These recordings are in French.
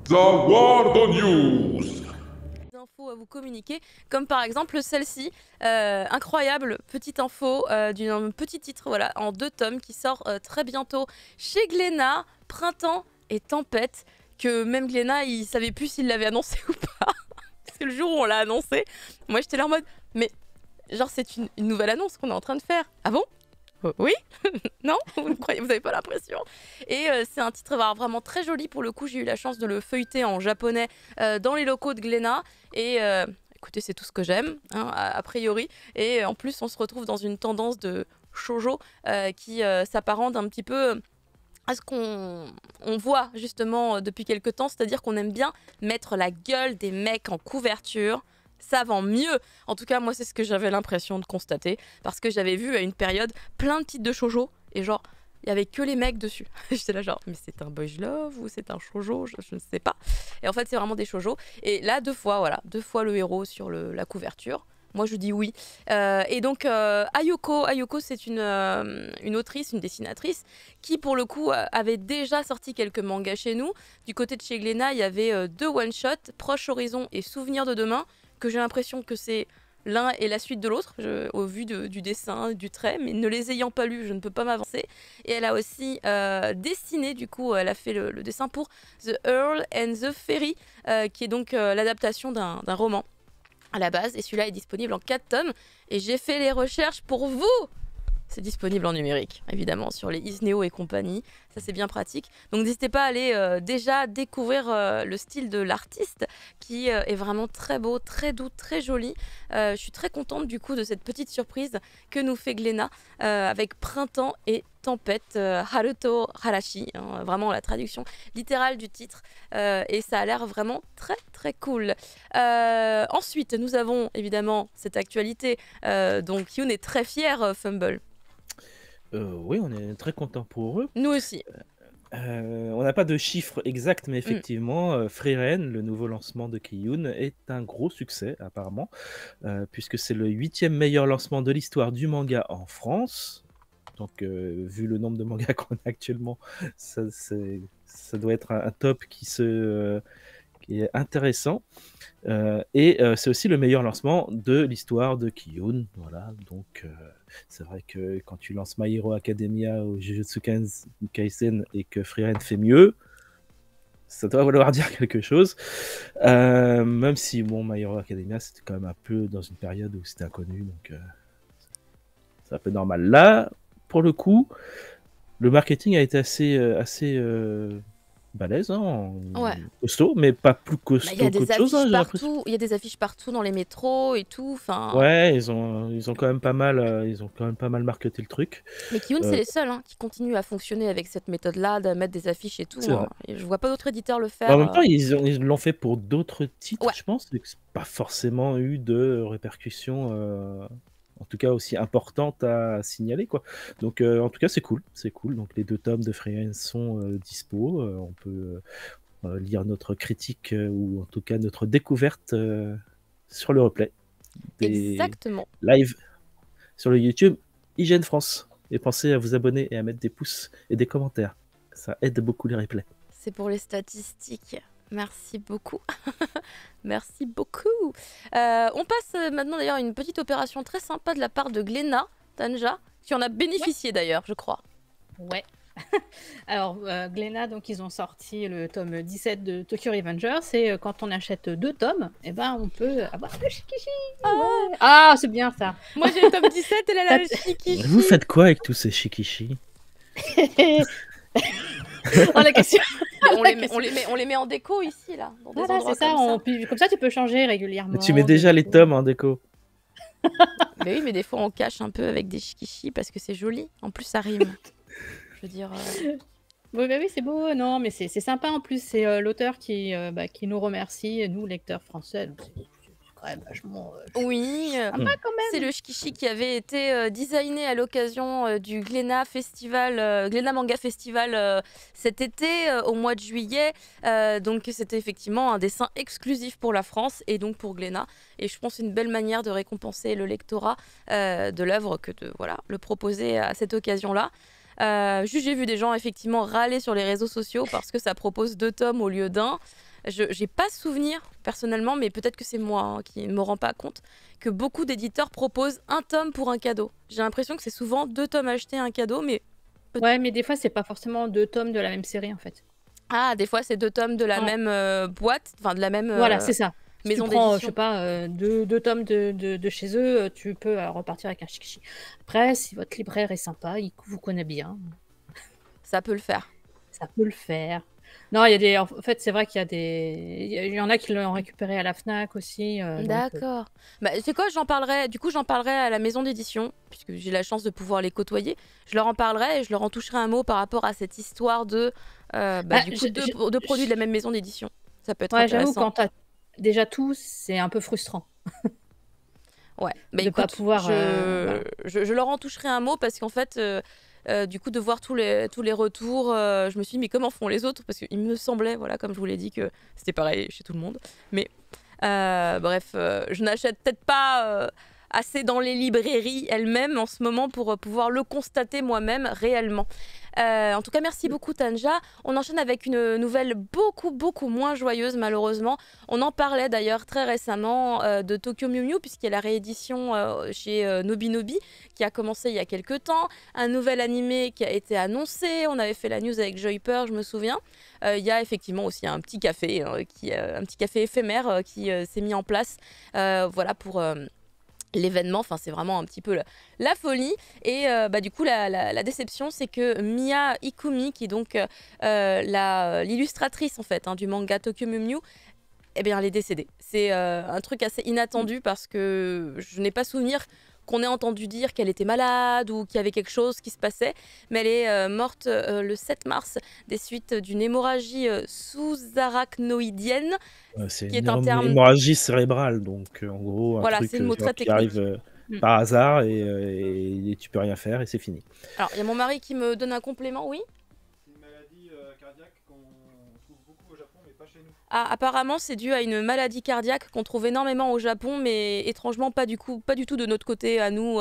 The World News. Infos à vous communiquer, comme par exemple celle-ci, incroyable petite info d'un petit titre, voilà, en 2 tomes qui sort très bientôt chez Glénat, Printemps et Tempête, que même Glénat il savait plus s'il l'avait annoncé ou pas, parce que le jour où on l'a annoncé, moi j'étais là en mode, mais genre c'est une nouvelle annonce qu'on est en train de faire, ah bon? Oui. Non, vous n'avez pas l'impression. Et c'est un titre vraiment très joli pour le coup. J'ai eu la chance de le feuilleter en japonais dans les locaux de Glénat. Et écoutez, c'est tout ce que j'aime, hein, a priori. Et en plus, on se retrouve dans une tendance de shoujo qui s'apparente un petit peu à ce qu'on voit justement depuis quelques temps. C'est-à-dire qu'on aime bien mettre la gueule des mecs en couverture. Ça vend mieux. En tout cas, moi, c'est ce que j'avais l'impression de constater. Parce que j'avais vu à une période plein de titres de shoujo. Et genre, il y avait que les mecs dessus. J'étais là genre, mais c'est un boys love ou c'est un shoujo, je ne sais pas. Et en fait, c'est vraiment des shoujo. Et là, 2 fois, voilà, 2 fois le héros sur la couverture. Moi, je dis oui. Et donc, Ayoko, c'est une autrice, une dessinatrice, qui, pour le coup, avait déjà sorti quelques mangas chez nous. Du côté de chez Glénat, il y avait 2 one-shots, Proche Horizon et Souvenir de demain, que j'ai l'impression que c'est l'un et la suite de l'autre, au vu du dessin, du trait, mais ne les ayant pas lus, je ne peux pas m'avancer. Et elle a aussi dessiné, du coup, elle a fait le dessin pour The Earl and the Fairy, qui est donc l'adaptation d'un roman à la base. Et celui-là est disponible en 4 tomes. Et j'ai fait les recherches pour vous. C'est disponible en numérique, évidemment, sur les Isneo et compagnie. Ça, c'est bien pratique. Donc, n'hésitez pas à aller déjà découvrir le style de l'artiste, qui est vraiment très beau, très doux, très joli. Je suis très contente, du coup, de cette petite surprise que nous fait Glénat avec Printemps et Tempête, Haruto Harashi. Hein, vraiment, la traduction littérale du titre. Et ça a l'air vraiment très, très cool. Ensuite, nous avons évidemment cette actualité. Donc, Youn est très fier, Fumble. Oui, on est très content pour eux. Nous aussi. On n'a pas de chiffres exacts, mais effectivement, Frieren, le nouveau lancement de Kiyun, est un gros succès apparemment, puisque c'est le 8e meilleur lancement de l'histoire du manga en France. Donc, vu le nombre de mangas qu'on a actuellement, ça doit être un top qui est intéressant. Et c'est aussi le meilleur lancement de l'histoire de Kiyun. Voilà, donc c'est vrai que quand tu lances My Hero Academia ou Jujutsu Kaisen et que Frieren fait mieux, ça doit vouloir dire quelque chose. Même si, bon, My Hero Academia, c'était quand même un peu dans une période où c'était inconnu, donc c'est un peu normal. Là, pour le coup, le marketing a été assez balèze, hein, Ouais. costaud, mais pas plus costaud Il y a des qu'autre chose, hein, affiches j'ai l'impression. partout. Il y a des affiches partout dans les métros et tout. Enfin. Ouais, ils ont quand même pas mal, ils ont quand même pas mal marketé le truc. Mais Kiyun, c'est les seuls qui continuent à fonctionner avec cette méthode-là, de mettre des affiches et tout. C'est vrai. Et je vois pas d'autres éditeurs le Mais en même faire. temps, ils l'ont fait pour d'autres titres, Ouais. je pense, et que c'est pas forcément eu de répercussions, en tout cas aussi importantes à signaler, quoi. Donc, en tout cas, c'est cool, c'est cool. Donc, les 2 tomes de Frieren sont dispo. On peut lire notre critique ou en tout cas notre découverte sur le replay des Exactement. lives sur le YouTube Hygiène France. Et pensez à vous abonner et à mettre des pouces et des commentaires. Ça aide beaucoup les replays. C'est pour les statistiques. Merci beaucoup. Merci beaucoup. On passe maintenant d'ailleurs à une petite opération très sympa de la part de Glénat, Tanja, qui en a bénéficié d'ailleurs, je crois. Ouais. Alors, Glénat, donc ils ont sorti le tome 17 de Tokyo Revengers, et quand on achète 2 tomes, eh ben, on peut avoir le Shikishi. Ouais. Ah, c'est bien ça. Moi j'ai le tome 17 et elle a le Shikishi. Vous faites quoi avec tous ces shikishi? Oh, la question. On les met en déco ici, là. Dans des Voilà, endroits c'est ça. Comme ça, tu peux changer régulièrement. Mais tu mets déjà les tomes en déco. Mais oui, mais des fois on cache un peu avec des shikishi parce que c'est joli. En plus, ça rime. Je veux dire. Oui, bah oui, c'est beau. Non, mais c'est sympa en plus. C'est l'auteur qui nous remercie, nous, lecteurs français. Donc c'est quand même vachement. Oui, Sympa quand même. c'est le shikishi qui avait été designé à l'occasion du Glénat Festival, Glénat Manga Festival cet été, au mois de juillet. Donc c'était effectivement un dessin exclusif pour la France et donc pour Glénat. Et je pense que c'est une belle manière de récompenser le lectorat de l'œuvre que de le proposer à cette occasion-là. Juste, j'ai vu des gens effectivement râler sur les réseaux sociaux parce que ça propose 2 tomes au lieu d'1. J'ai pas souvenir personnellement, mais peut-être que c'est moi hein, qui ne me rends pas compte, que beaucoup d'éditeurs proposent un tome pour un cadeau. J'ai l'impression que c'est souvent 2 tomes achetés, un cadeau, mais Ouais, mais des fois, c'est pas forcément 2 tomes de la même série, en fait. ah, des fois c'est 2 tomes de la Non. même boîte, enfin de la même Voilà, c'est ça. Si maison tu prends, je sais d'édition. pas, 2 tomes de chez eux, tu peux repartir avec un chichi. Après, si votre libraire est sympa, il vous connaît bien, Ça peut le faire. ça peut le faire. Non, il y a des... En fait, c'est vrai qu'il y a des... Il y en a qui l'ont récupéré à la Fnac aussi. Donc, D'accord. Bah, c'est quoi, j'en parlerai. Du coup, j'en parlerai à la maison d'édition, puisque j'ai la chance de pouvoir les côtoyer. Je leur en parlerai et je leur en toucherai un mot par rapport à cette histoire de, du coup, deux produits de la même maison d'édition. Ça peut être ouais, j'avoue, intéressant. quand t'as déjà tout, c'est un peu frustrant. Ouais. Bah, de pas écoute, pouvoir, je leur en toucherai un mot parce qu'en fait, du coup, de voir tous les retours, je me suis dit, mais comment font les autres? Parce qu'il me semblait, voilà, comme je vous l'ai dit, que c'était pareil chez tout le monde. Mais bref, je n'achète peut-être pas assez dans les librairies elles-mêmes en ce moment pour pouvoir le constater moi-même réellement. En tout cas, merci beaucoup Tanja. On enchaîne avec une nouvelle beaucoup moins joyeuse malheureusement. On en parlait d'ailleurs très récemment de Tokyo Mew Mew puisqu'il y a la réédition chez Nobinobi qui a commencé il y a quelques temps. Un nouvel animé qui a été annoncé. On avait fait la news avec Joyper, je me souviens. Il y a effectivement aussi un petit café, un petit café éphémère qui s'est mis en place voilà, pour... l'événement, enfin c'est vraiment un petit peu la folie et du coup la déception c'est que Miya Ikumi qui est donc l'illustratrice en fait du manga Tokyo Mew Mew, eh bien elle est décédée. C'est un truc assez inattendu parce que je n'ai pas souvenir qu'on ait entendu dire qu'elle était malade ou qu'il y avait quelque chose qui se passait, mais elle est morte le 7 mars des suites d'une hémorragie sous-arachnoïdienne, C'est qui est une un terme... hémorragie cérébrale, donc en gros, un Voilà, truc c'est le mot genre, très qui technique. arrive par hasard et tu peux rien faire et c'est fini. Alors, il y a mon mari qui me donne un complément, oui? C'est une maladie cardiaque qu'on trouve beaucoup au Japon, mais pas chez nous. Ah, apparemment, c'est dû à une maladie cardiaque qu'on trouve énormément au Japon, mais étrangement pas du tout de notre côté à nous,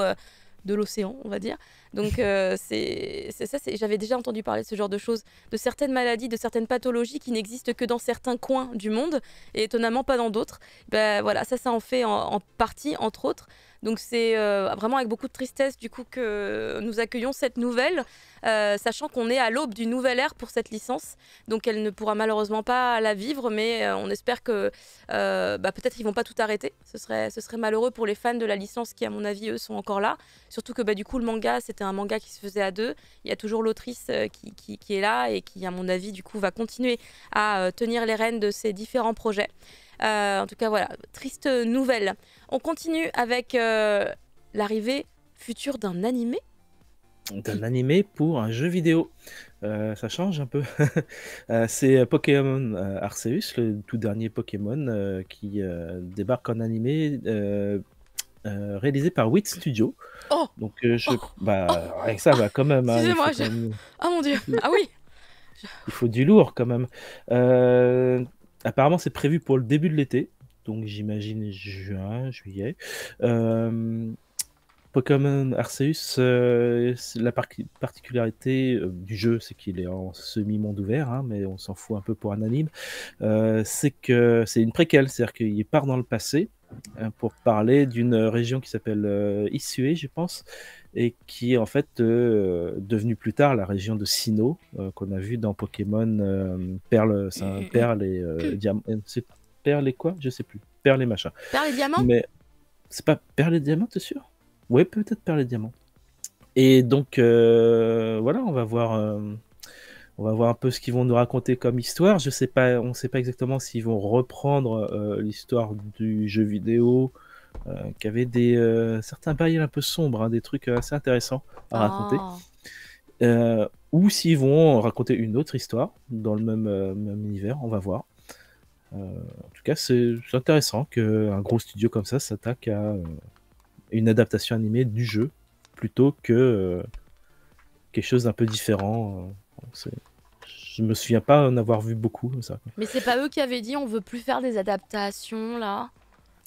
de l'océan, on va dire. Donc c'est ça, j'avais déjà entendu parler de ce genre de choses, de certaines maladies, de certaines pathologies qui n'existent que dans certains coins du monde et étonnamment pas dans d'autres. Ben voilà, ça en fait en partie, entre autres. Donc c'est vraiment avec beaucoup de tristesse du coup que nous accueillons cette nouvelle, sachant qu'on est à l'aube d'une nouvelle ère pour cette licence. Donc elle ne pourra malheureusement pas la vivre, mais on espère que peut-être ils vont pas tout arrêter. Ce serait malheureux pour les fans de la licence qui, à mon avis, eux, sont encore là. Surtout que du coup le manga, c'était un manga qui se faisait à 2. Il y a toujours l'autrice qui est là et qui, à mon avis, du coup, va continuer à tenir les rênes de ces différents projets. En tout cas, voilà, triste nouvelle. On continue avec l'arrivée future d'un animé. D'un animé pour un jeu vidéo. Ça change un peu. C'est Pokémon Arceus, le tout dernier Pokémon qui débarque en animé réalisé par Wit Studio. Oh Donc avec ça va quand même. Excusez-moi, quand même... Oh mon dieu. Ah oui. Il faut du lourd quand même. Apparemment, c'est prévu pour le début de l'été, donc j'imagine juin, juillet. Pokémon Arceus, la particularité du jeu, c'est qu'il est en semi-monde ouvert, mais on s'en fout un peu pour un anime. C'est que c'est une préquelle, c'est-à-dire qu'il part dans le passé pour parler d'une région qui s'appelle Isue, je pense, et qui est en fait devenue plus tard la région de Sinnoh, qu'on a vu dans Pokémon Perle, Perle et Diamant. C'est Perle et quoi? Je sais plus. Perle et machin. Perle et Diamant? Mais c'est pas Perle et Diamant, t'es sûr? Ouais, peut-être Perle et Diamant. Et donc voilà, on va voir un peu ce qu'ils vont nous raconter comme histoire. Je sais pas, on sait pas exactement s'ils vont reprendre l'histoire du jeu vidéo, qui avait certains bails un peu sombres, des trucs assez intéressants à raconter. Ou s'ils vont raconter une autre histoire dans le même univers, on va voir. En tout cas, c'est intéressant qu'un gros studio comme ça s'attaque à une adaptation animée du jeu plutôt que quelque chose d'un peu différent. Je me souviens pas en avoir vu beaucoup comme ça. Mais c'est pas eux qui avaient dit on veut plus faire des adaptations là.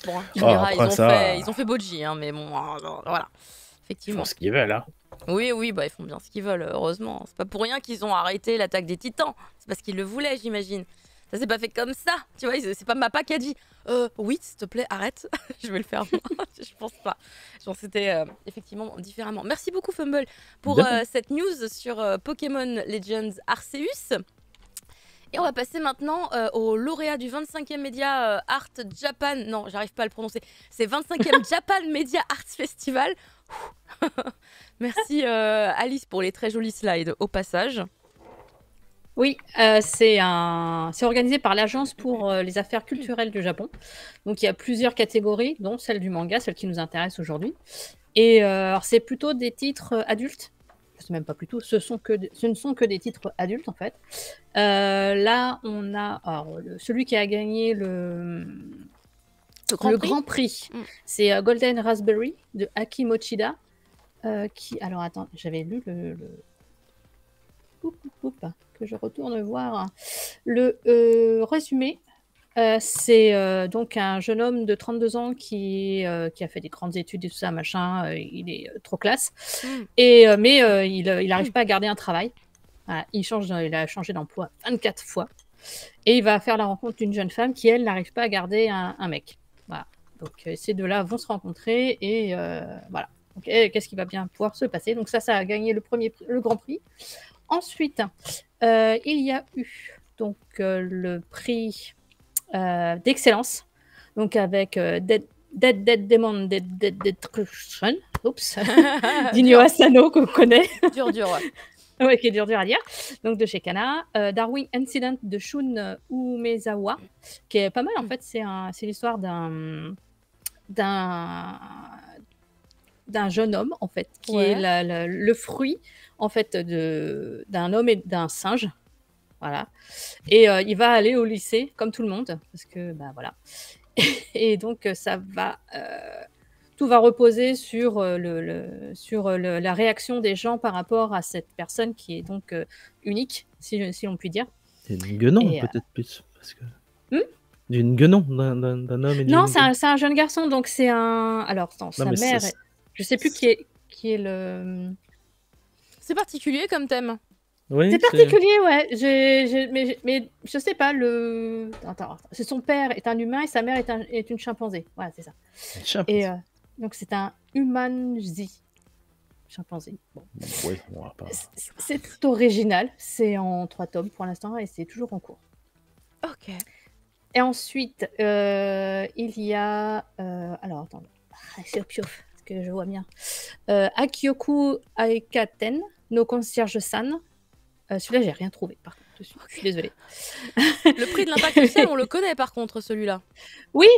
Bon, tu Oh, diras, après ils ont fait Boji, mais bon, voilà. Ils Effectivement. font ce qu'ils veulent, Oui, ils font bien ce qu'ils veulent, heureusement. C'est pas pour rien qu'ils ont arrêté l'attaque des Titans. C'est parce qu'ils le voulaient, j'imagine. Ça s'est pas fait comme ça. Tu vois, c'est pas Mappa qui a dit oui, s'il te plaît, arrête. Je vais le faire moi. Je pense pas. Genre, c'était effectivement différemment. Merci beaucoup, Fumble, pour cette news sur Pokémon Legends Arceus. Et on va passer maintenant au lauréat du 25e Media Art Japan. Non, j'arrive pas à le prononcer. C'est 25e Japan Media Arts Festival. Merci Alice pour les très jolis slides au passage. Oui, c'est organisé par l'Agence pour les affaires culturelles du Japon. Donc, il y a plusieurs catégories, dont celle du manga, celle qui nous intéresse aujourd'hui. Et alors, c'est plutôt des titres adultes. Je sais même pas plutôt, ce ne sont que des titres adultes, en fait. Là, on a celui qui a gagné le Grand Prix. C'est Golden Raspberry de Aki Mochida. Alors, attends, j'avais lu que je retourne voir le résumé. C'est donc un jeune homme de 32 ans qui a fait des grandes études et tout ça, machin. Il est trop classe. Mais il n'arrive pas à garder un travail. Voilà, il a changé d'emploi 24 fois. Et il va faire la rencontre d'une jeune femme qui, elle, n'arrive pas à garder un mec. Voilà. Donc, ces deux-là vont se rencontrer et voilà. Donc, qu'est-ce qui va bien pouvoir se passer? Donc, ça a gagné le Grand Prix. Ensuite, il y a eu donc le prix d'excellence, donc avec Dead Demon Destruction, d'Inyo Asano qu'on connaît. Dur, ouais. Ouais, qui est dur à dire. Donc de chez Kana. Darwin Incident de Shun Umezawa, qui est pas mal en fait. C'est l'histoire d'un jeune homme en fait, qui est le fruit en fait d'un homme et d'un singe. Voilà. Et il va aller au lycée comme tout le monde parce que bah voilà. Et donc tout va reposer sur la réaction des gens par rapport à cette personne qui est donc unique, si l'on peut dire. C'est une guenon peut-être plus parce que d'une guenon d'un homme et d'une... Non, c'est un jeune garçon, donc c'est un... Alors, attends, sa mère... Je sais plus qui est le... C'est particulier comme thème. Oui, c'est particulier, ouais. Mais je sais pas, Attends. C'est son père est un humain et sa mère est une chimpanzé. Voilà, c'est ça. Et donc, c'est un humanzi. Chimpanzé. Bon. Oui, on va pas... C'est original. C'est en 3 tomes pour l'instant et c'est toujours en cours. Ok. Et ensuite, il y a... alors, attends. C'est au piouf, parce que je vois bien. Akioku Aikaten, no concierge-san. Celui-là, j'ai rien trouvé, par contre, dessus. Je suis désolée. Le prix de l'impact social, on le connaît, par contre, celui-là. Oui,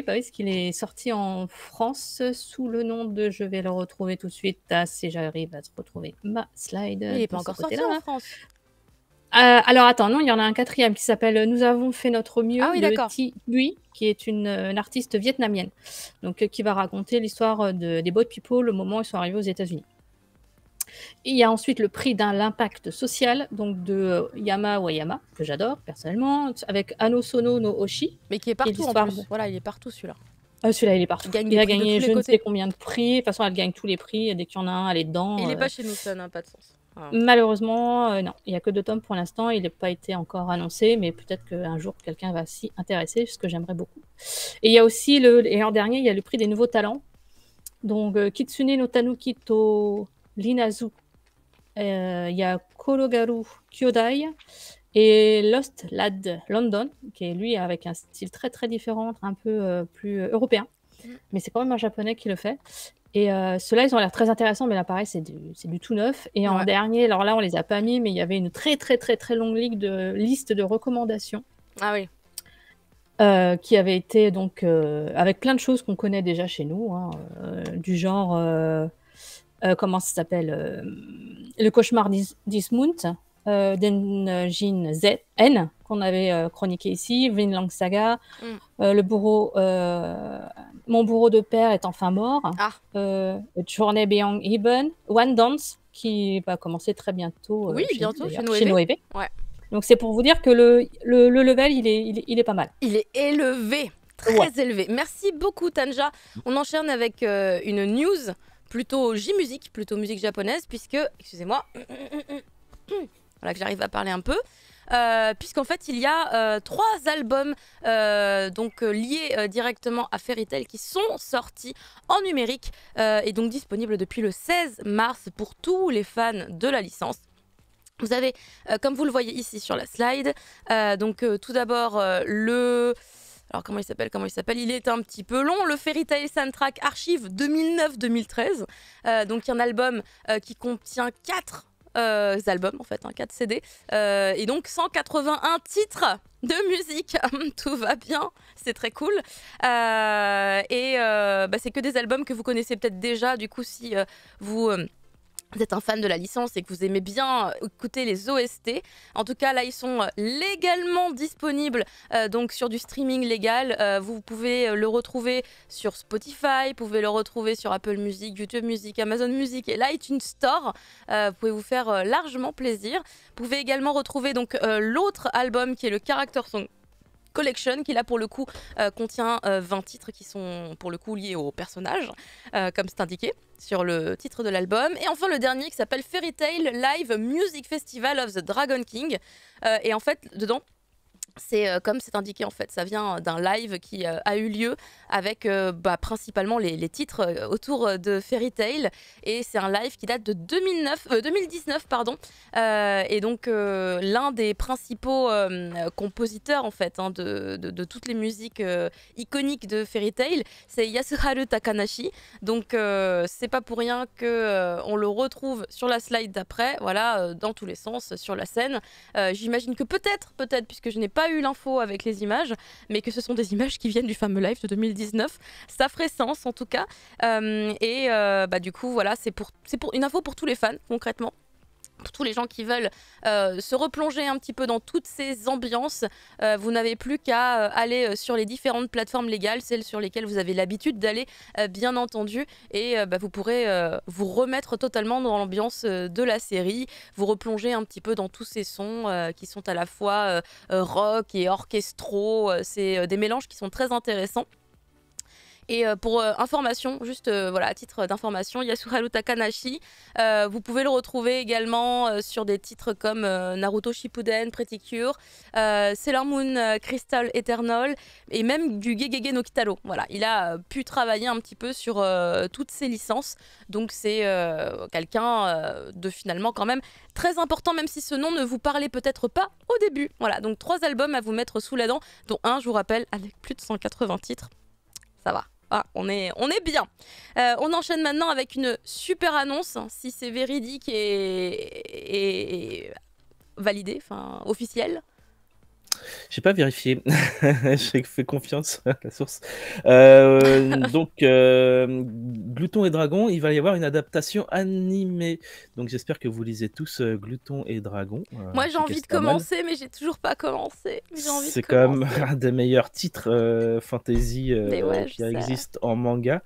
parce qu'il est sorti en France sous le nom de... Je vais le retrouver tout de suite, si j'arrive à retrouver ma slide. Il n'est pas encore sorti en France. Alors attends, non, il y en a un 4e qui s'appelle Nous avons fait notre mieux de Thi Bui, qui est une artiste vietnamienne, donc qui va raconter l'histoire des Boat People au moment où ils sont arrivés aux États-Unis. Il y a ensuite le prix l'impact social, donc de Yama Wayama, que j'adore personnellement, avec Anosono no Oshi. Mais qui est partout en plus. Voilà, il est partout celui-là. Celui-là, il est partout. Il a gagné je ne sais combien de prix. De toute façon, elle gagne tous les prix. Dès qu'il y en a un, elle est dedans. Il n'est pas chez nous, ça n'a pas de sens. Malheureusement, non. Il n'y a que 2 tomes pour l'instant. Il n'a pas été encore annoncé, mais peut-être qu'un jour, quelqu'un va s'y intéresser, ce que j'aimerais beaucoup. Et il y a aussi, et en dernier, il y a le prix des nouveaux talents. Donc, Kitsune no Tanuki to Linazu. Il y a Korogaru Kyodai et Lost Lad London, qui est lui avec un style très très différent, un peu plus européen. Mais c'est quand même un japonais qui le fait. Et ceux-là, ils ont l'air très intéressants, mais là, pareil, c'est du tout neuf. Et en dernier, alors là, on les a pas mis, mais il y avait une très très très très longue liste de recommandations. Ah oui. Qui avait été donc avec plein de choses qu'on connaît déjà chez nous, hein, du genre... comment ça s'appelle Le cauchemar d'Ismount, d'Enjin N, qu'on avait chroniqué ici, Vinland Saga, le bourreau, Mon bourreau de père est enfin mort, Journey Beyond Even, One Dance, qui va commencer très bientôt, bientôt chez Noévé. Ouais. Donc c'est pour vous dire que le level, il est pas mal. Il est élevé, très élevé. Merci beaucoup Tanja. On enchaîne avec une news plutôt J-musique, plutôt musique japonaise, puisque, excusez-moi, voilà que j'arrive à parler un peu. puisqu'en fait il y a 3 albums liés directement à Fairy Tail qui sont sortis en numérique et donc disponibles depuis le 16 mars pour tous les fans de la licence. Vous avez, comme vous le voyez ici sur la slide, tout d'abord Alors comment il s'appelle? Il est un petit peu long, le Fairy Tail Soundtrack Archive 2009-2013. Donc il y a un album qui contient 4 albums, en fait, 4 CD. Et donc 181 titres de musique. Tout va bien, c'est très cool. C'est que des albums que vous connaissez peut-être déjà. Du coup, si vous êtes un fan de la licence et que vous aimez bien écouter les OST, en tout cas là ils sont légalement disponibles donc sur du streaming légal. Vous pouvez le retrouver sur Spotify, vous pouvez le retrouver sur Apple Music, YouTube Music, Amazon Music et l'iTunes Store. Vous pouvez vous faire largement plaisir. Vous pouvez également retrouver donc l'autre album qui est le Character Song Collection, qui là pour le coup contient 20 titres qui sont pour le coup liés au personnage, comme c'est indiqué sur le titre de l'album. Et enfin le dernier qui s'appelle Fairy Tail Live Music Festival of the Dragon King. Et en fait dedans, c'est comme c'est indiqué, en fait, ça vient d'un live qui a eu lieu avec principalement les titres autour de Fairy Tail. Et c'est un live qui date de 2019. Et donc l'un des principaux compositeurs, en fait, de toutes les musiques iconiques de Fairy Tail, c'est Yasuharu Takanashi. Donc c'est pas pour rien qu'on le retrouve sur la slide d'après, voilà, dans tous les sens, sur la scène. J'imagine que peut-être, puisque je n'ai pas eu l'info avec les images, mais que ce sont des images qui viennent du fameux live de 2019. Ça ferait sens en tout cas. Du coup, voilà, c'est pour une info pour tous les fans, concrètement. Pour tous les gens qui veulent se replonger un petit peu dans toutes ces ambiances, vous n'avez plus qu'à aller sur les différentes plateformes légales, celles sur lesquelles vous avez l'habitude d'aller, bien entendu, et vous pourrez vous remettre totalement dans l'ambiance de la série, vous replonger un petit peu dans tous ces sons qui sont à la fois rock et orchestraux. C'est des mélanges qui sont très intéressants. Et pour information, juste à titre d'information, Yasuharu Takanashi, vous pouvez le retrouver également sur des titres comme Naruto Shippuden, Pretty Cure, Sailor Moon Crystal Eternal et même du Gegege no Kitaro. Voilà, il a pu travailler un petit peu sur toutes ces licences, donc c'est quelqu'un de finalement quand même très important, même si ce nom ne vous parlait peut-être pas au début. Voilà, donc 3 albums à vous mettre sous la dent, dont un, je vous rappelle, avec plus de 180 titres. Ça va. Ah, on est bien. On enchaîne maintenant avec une super annonce, si c'est véridique et validé, enfin officiel. J'ai pas vérifié. J'ai fait confiance à la source. Glouton et Dragon, il va y avoir une adaptation animée. Donc j'espère que vous lisez tous Glouton et Dragon. Moi j'ai envie de commencer, mais j'ai toujours pas commencé. C'est quand même un des meilleurs titres fantasy qui existent en manga.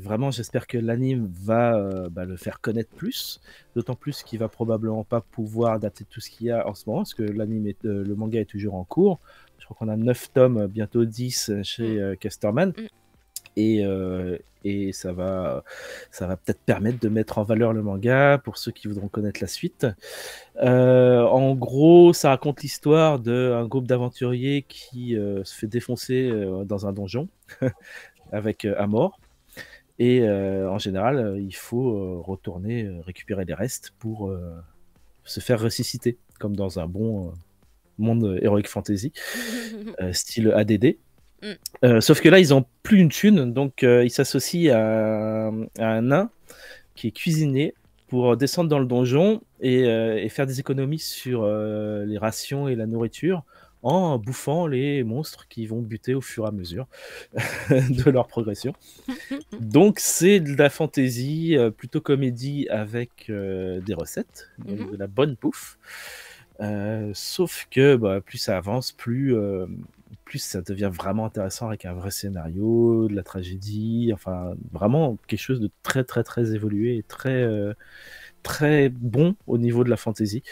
Vraiment, j'espère que l'anime va le faire connaître plus. D'autant plus qu'il va probablement pas pouvoir adapter tout ce qu'il y a en ce moment, parce que le manga est toujours en cours. Je crois qu'on a 9 tomes, bientôt 10 chez Casterman. Et ça va peut-être permettre de mettre en valeur le manga pour ceux qui voudront connaître la suite. En gros, ça raconte l'histoire d'un groupe d'aventuriers qui se fait défoncer dans un donjon avec Amor. Et en général, il faut retourner récupérer les restes pour se faire ressusciter, comme dans un bon monde Heroic Fantasy, style ADD. Sauf que là, ils n'ont plus une thune, donc ils s'associent à un nain qui est cuisinier pour descendre dans le donjon et faire des économies sur les rations et la nourriture, en bouffant les monstres qui vont buter au fur et à mesure de leur progression. Donc c'est de la fantasy, plutôt comédie avec des recettes, donc de la bonne bouffe. Sauf que plus ça avance, plus ça devient vraiment intéressant avec un vrai scénario, de la tragédie, enfin vraiment quelque chose de très très très évolué et très, très bon au niveau de la fantasy.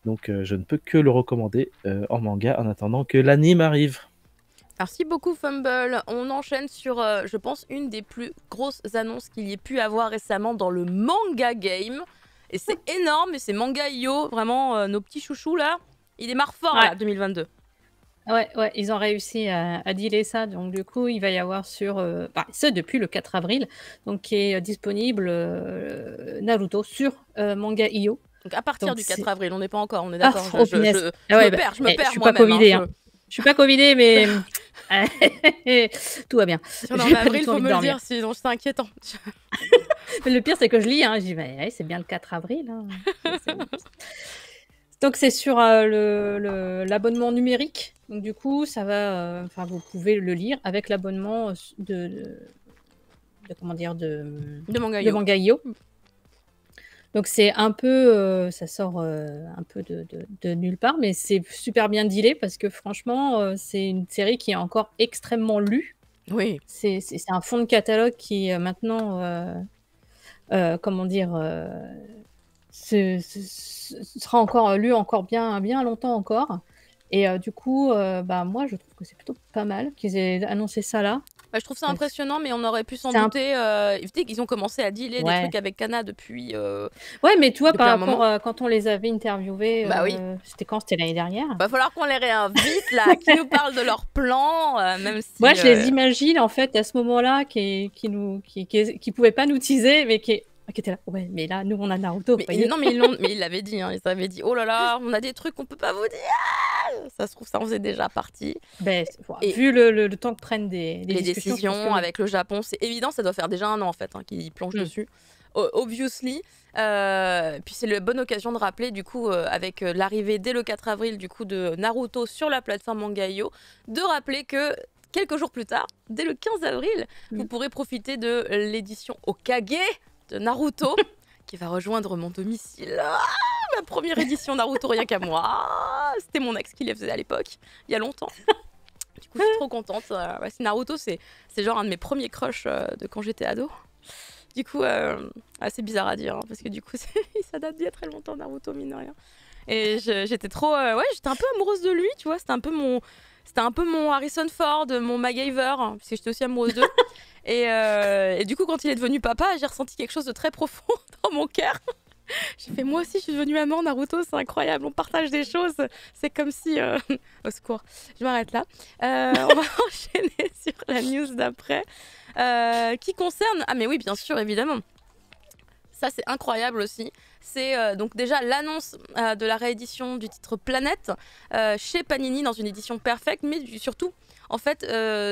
Donc je ne peux que le recommander en manga en attendant que l'anime arrive. Merci beaucoup Fumble. On enchaîne sur, je pense, une des plus grosses annonces qu'il y ait pu avoir récemment dans le manga game. Et c'est énorme, et c'est Manga.io, vraiment nos petits chouchous là. Il démarre fort Ouais. là, 2022. Ouais, ils ont réussi à dealer ça. Donc, du coup, il va y avoir ce depuis le 4 avril, donc qui est disponible Naruto sur Manga.io. Donc à partir Donc, du 4 c'est- avril, on n'est pas encore, on est Ah, d'accord. oh, punaise. Je Ah ouais, me bah, perds, je me je perds suis pas moi-même. covidée, hein, hein. Je suis pas covidée, mais tout va bien. Si on est J'ai en pas du avril, tout faut envie me de le dormir. dire, sinon c'est inquiétant. Mais le pire, c'est que je lis, hein, je dis, ouais, c'est bien le 4 avril. Hein. Donc, c'est sur l'abonnement numérique. Donc, du coup, ça va. Vous pouvez le lire avec l'abonnement comment dire, De de Manga.io. Manga.io. Donc, c'est un peu. Ça sort un peu de nulle part, mais c'est super bien dealé parce que franchement, c'est une série qui est encore extrêmement lue. Oui. C'est un fond de catalogue qui maintenant. Comment dire. Sera encore lu encore bien longtemps encore. Et du coup, moi, je trouve que c'est plutôt pas mal qu'ils aient annoncé ça là. Bah, je trouve ça impressionnant, mais on aurait pu s'en C'est un- douter. Ils ont commencé à dealer des Ouais. trucs avec Kana depuis. Ouais, mais tu vois, Depuis par un rapport moment. quand on les avait interviewés, Bah oui. c'était quand? C'était l'année dernière. Va falloir qu'on les réinvite là, qui nous parlent de leur plan, même si. Moi, je les imagine en fait à ce moment-là qui pouvaient pas nous teaser, mais qui étaient là. Ouais, mais là, nous, on a Naruto. Mais, voyez. non, mais ils l'avaient dit. Hein, ils avaient dit, oh là là, on a des trucs qu'on peut pas vous dire. Ça se trouve, ça en faisait déjà partie. Et vu le temps que prennent les Les discussions, je pense décisions que- avec le Japon, c'est évident, ça doit faire déjà un an en fait qu'ils plongent dessus. Obviously. Puis c'est la bonne occasion de rappeler du coup avec l'arrivée dès le 4 avril du coup de Naruto sur la plateforme Manga.io, de rappeler que quelques jours plus tard, dès le 15 avril, vous pourrez profiter de l'édition Okage de Naruto qui va rejoindre mon domicile. Ah, ma première édition Naruto rien qu'à moi. Ah, c'était mon ex qui les faisait à l'époque, il y a longtemps. Du coup, je suis trop contente. Naruto, c'est genre un de mes premiers crushs de quand j'étais ado. Du coup, c'est bizarre à dire, hein, parce que du coup, ça date d'il y a très longtemps, Naruto, mine de rien. Et j'étais trop... j'étais un peu amoureuse de lui, tu vois. C'était un peu mon Harrison Ford, mon MacGyver, hein, parce que j'étais aussi amoureuse d'eux. Et du coup, quand il est devenu papa, j'ai ressenti quelque chose de très profond dans mon cœur. J'ai fait, moi aussi, je suis devenue maman, Naruto, c'est incroyable, on partage des choses. C'est comme si... Au secours, je m'arrête là. On va enchaîner sur la news d'après, qui concerne... Ah mais oui, bien sûr, évidemment. Ça, c'est incroyable aussi. C'est donc déjà l'annonce de la réédition du titre Planète chez Panini dans une édition perfecte, mais surtout, en fait,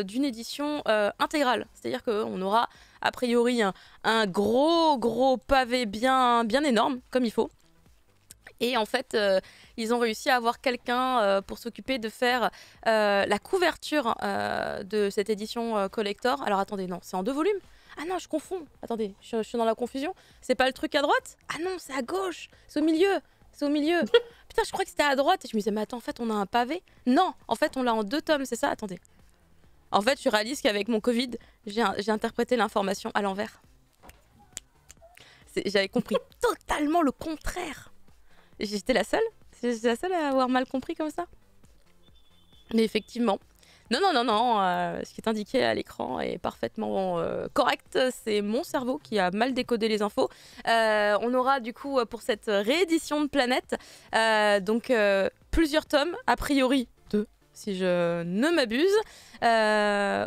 d'une édition intégrale. C'est-à-dire qu'on aura a priori un gros pavé bien énorme, comme il faut. Et en fait, ils ont réussi à avoir quelqu'un pour s'occuper de faire la couverture de cette édition collector. Alors attendez, non, c'est en 2 volumes. Ah non, je confonds. Attendez, je suis dans la confusion. C'est pas le truc à droite? Ah non, c'est à gauche. C'est au milieu. C'est au milieu. Putain, je crois que c'était à droite. Et je me disais, mais attends, en fait, on a un pavé. Non, en fait, on l'a en 2 tomes, c'est ça? Attendez. En fait, je réalise qu'avec mon Covid, j'ai interprété l'information à l'envers. J'avais compris totalement le contraire. J'étais la seule? J'étais la seule à avoir mal compris comme ça? Mais effectivement. Non, ce qui est indiqué à l'écran est parfaitement correct. C'est mon cerveau qui a mal décodé les infos. On aura du coup pour cette réédition de Planète, donc plusieurs tomes, a priori 2, si je ne m'abuse.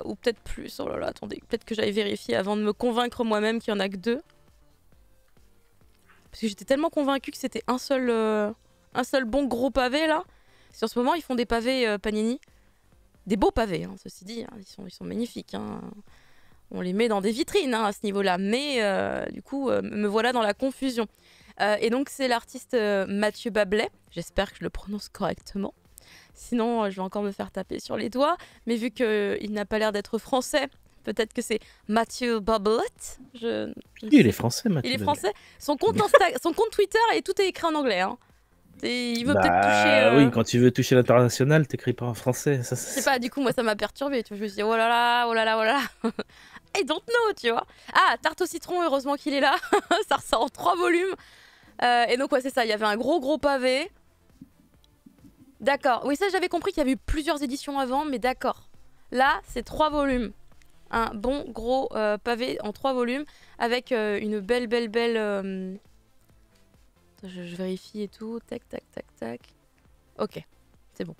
Ou peut-être plus. Oh là là, attendez, peut-être que j'aille vérifier avant de me convaincre moi-même qu'il n'y en a que 2. Parce que j'étais tellement convaincue que c'était un seul bon gros pavé là. En ce moment, ils font des pavés Panini. Des beaux pavés, hein, ceci dit, hein, ils sont magnifiques. Hein. On les met dans des vitrines à ce niveau-là, mais du coup, me voilà dans la confusion. Et donc, c'est l'artiste Mathieu Bablet, j'espère que je le prononce correctement. Sinon, je vais encore me faire taper sur les doigts, mais vu qu'il n'a pas l'air d'être français, peut-être que c'est Mathieu Bablet. Il est français, Mathieu. Il est français. Son compte Twitter, et tout est écrit en anglais. Hein. Il veut peut-être toucher... Oui, quand tu veux toucher l'international, t'écris pas en français. Ça, Je sais pas, du coup, moi, ça m'a perturbée. Je me suis dit, oh là là. I don't know, tu vois. Ah, tarte au citron, heureusement qu'il est là. Ça ressort en 3 volumes. Et donc, ouais, c'est ça. Il y avait un gros pavé. D'accord. Oui, ça, j'avais compris qu'il y avait eu plusieurs éditions avant, mais d'accord. Là, c'est 3 volumes. Un bon gros pavé en 3 volumes avec une belle je vérifie et tout. Tac, tac, tac, tac. Ok, c'est bon.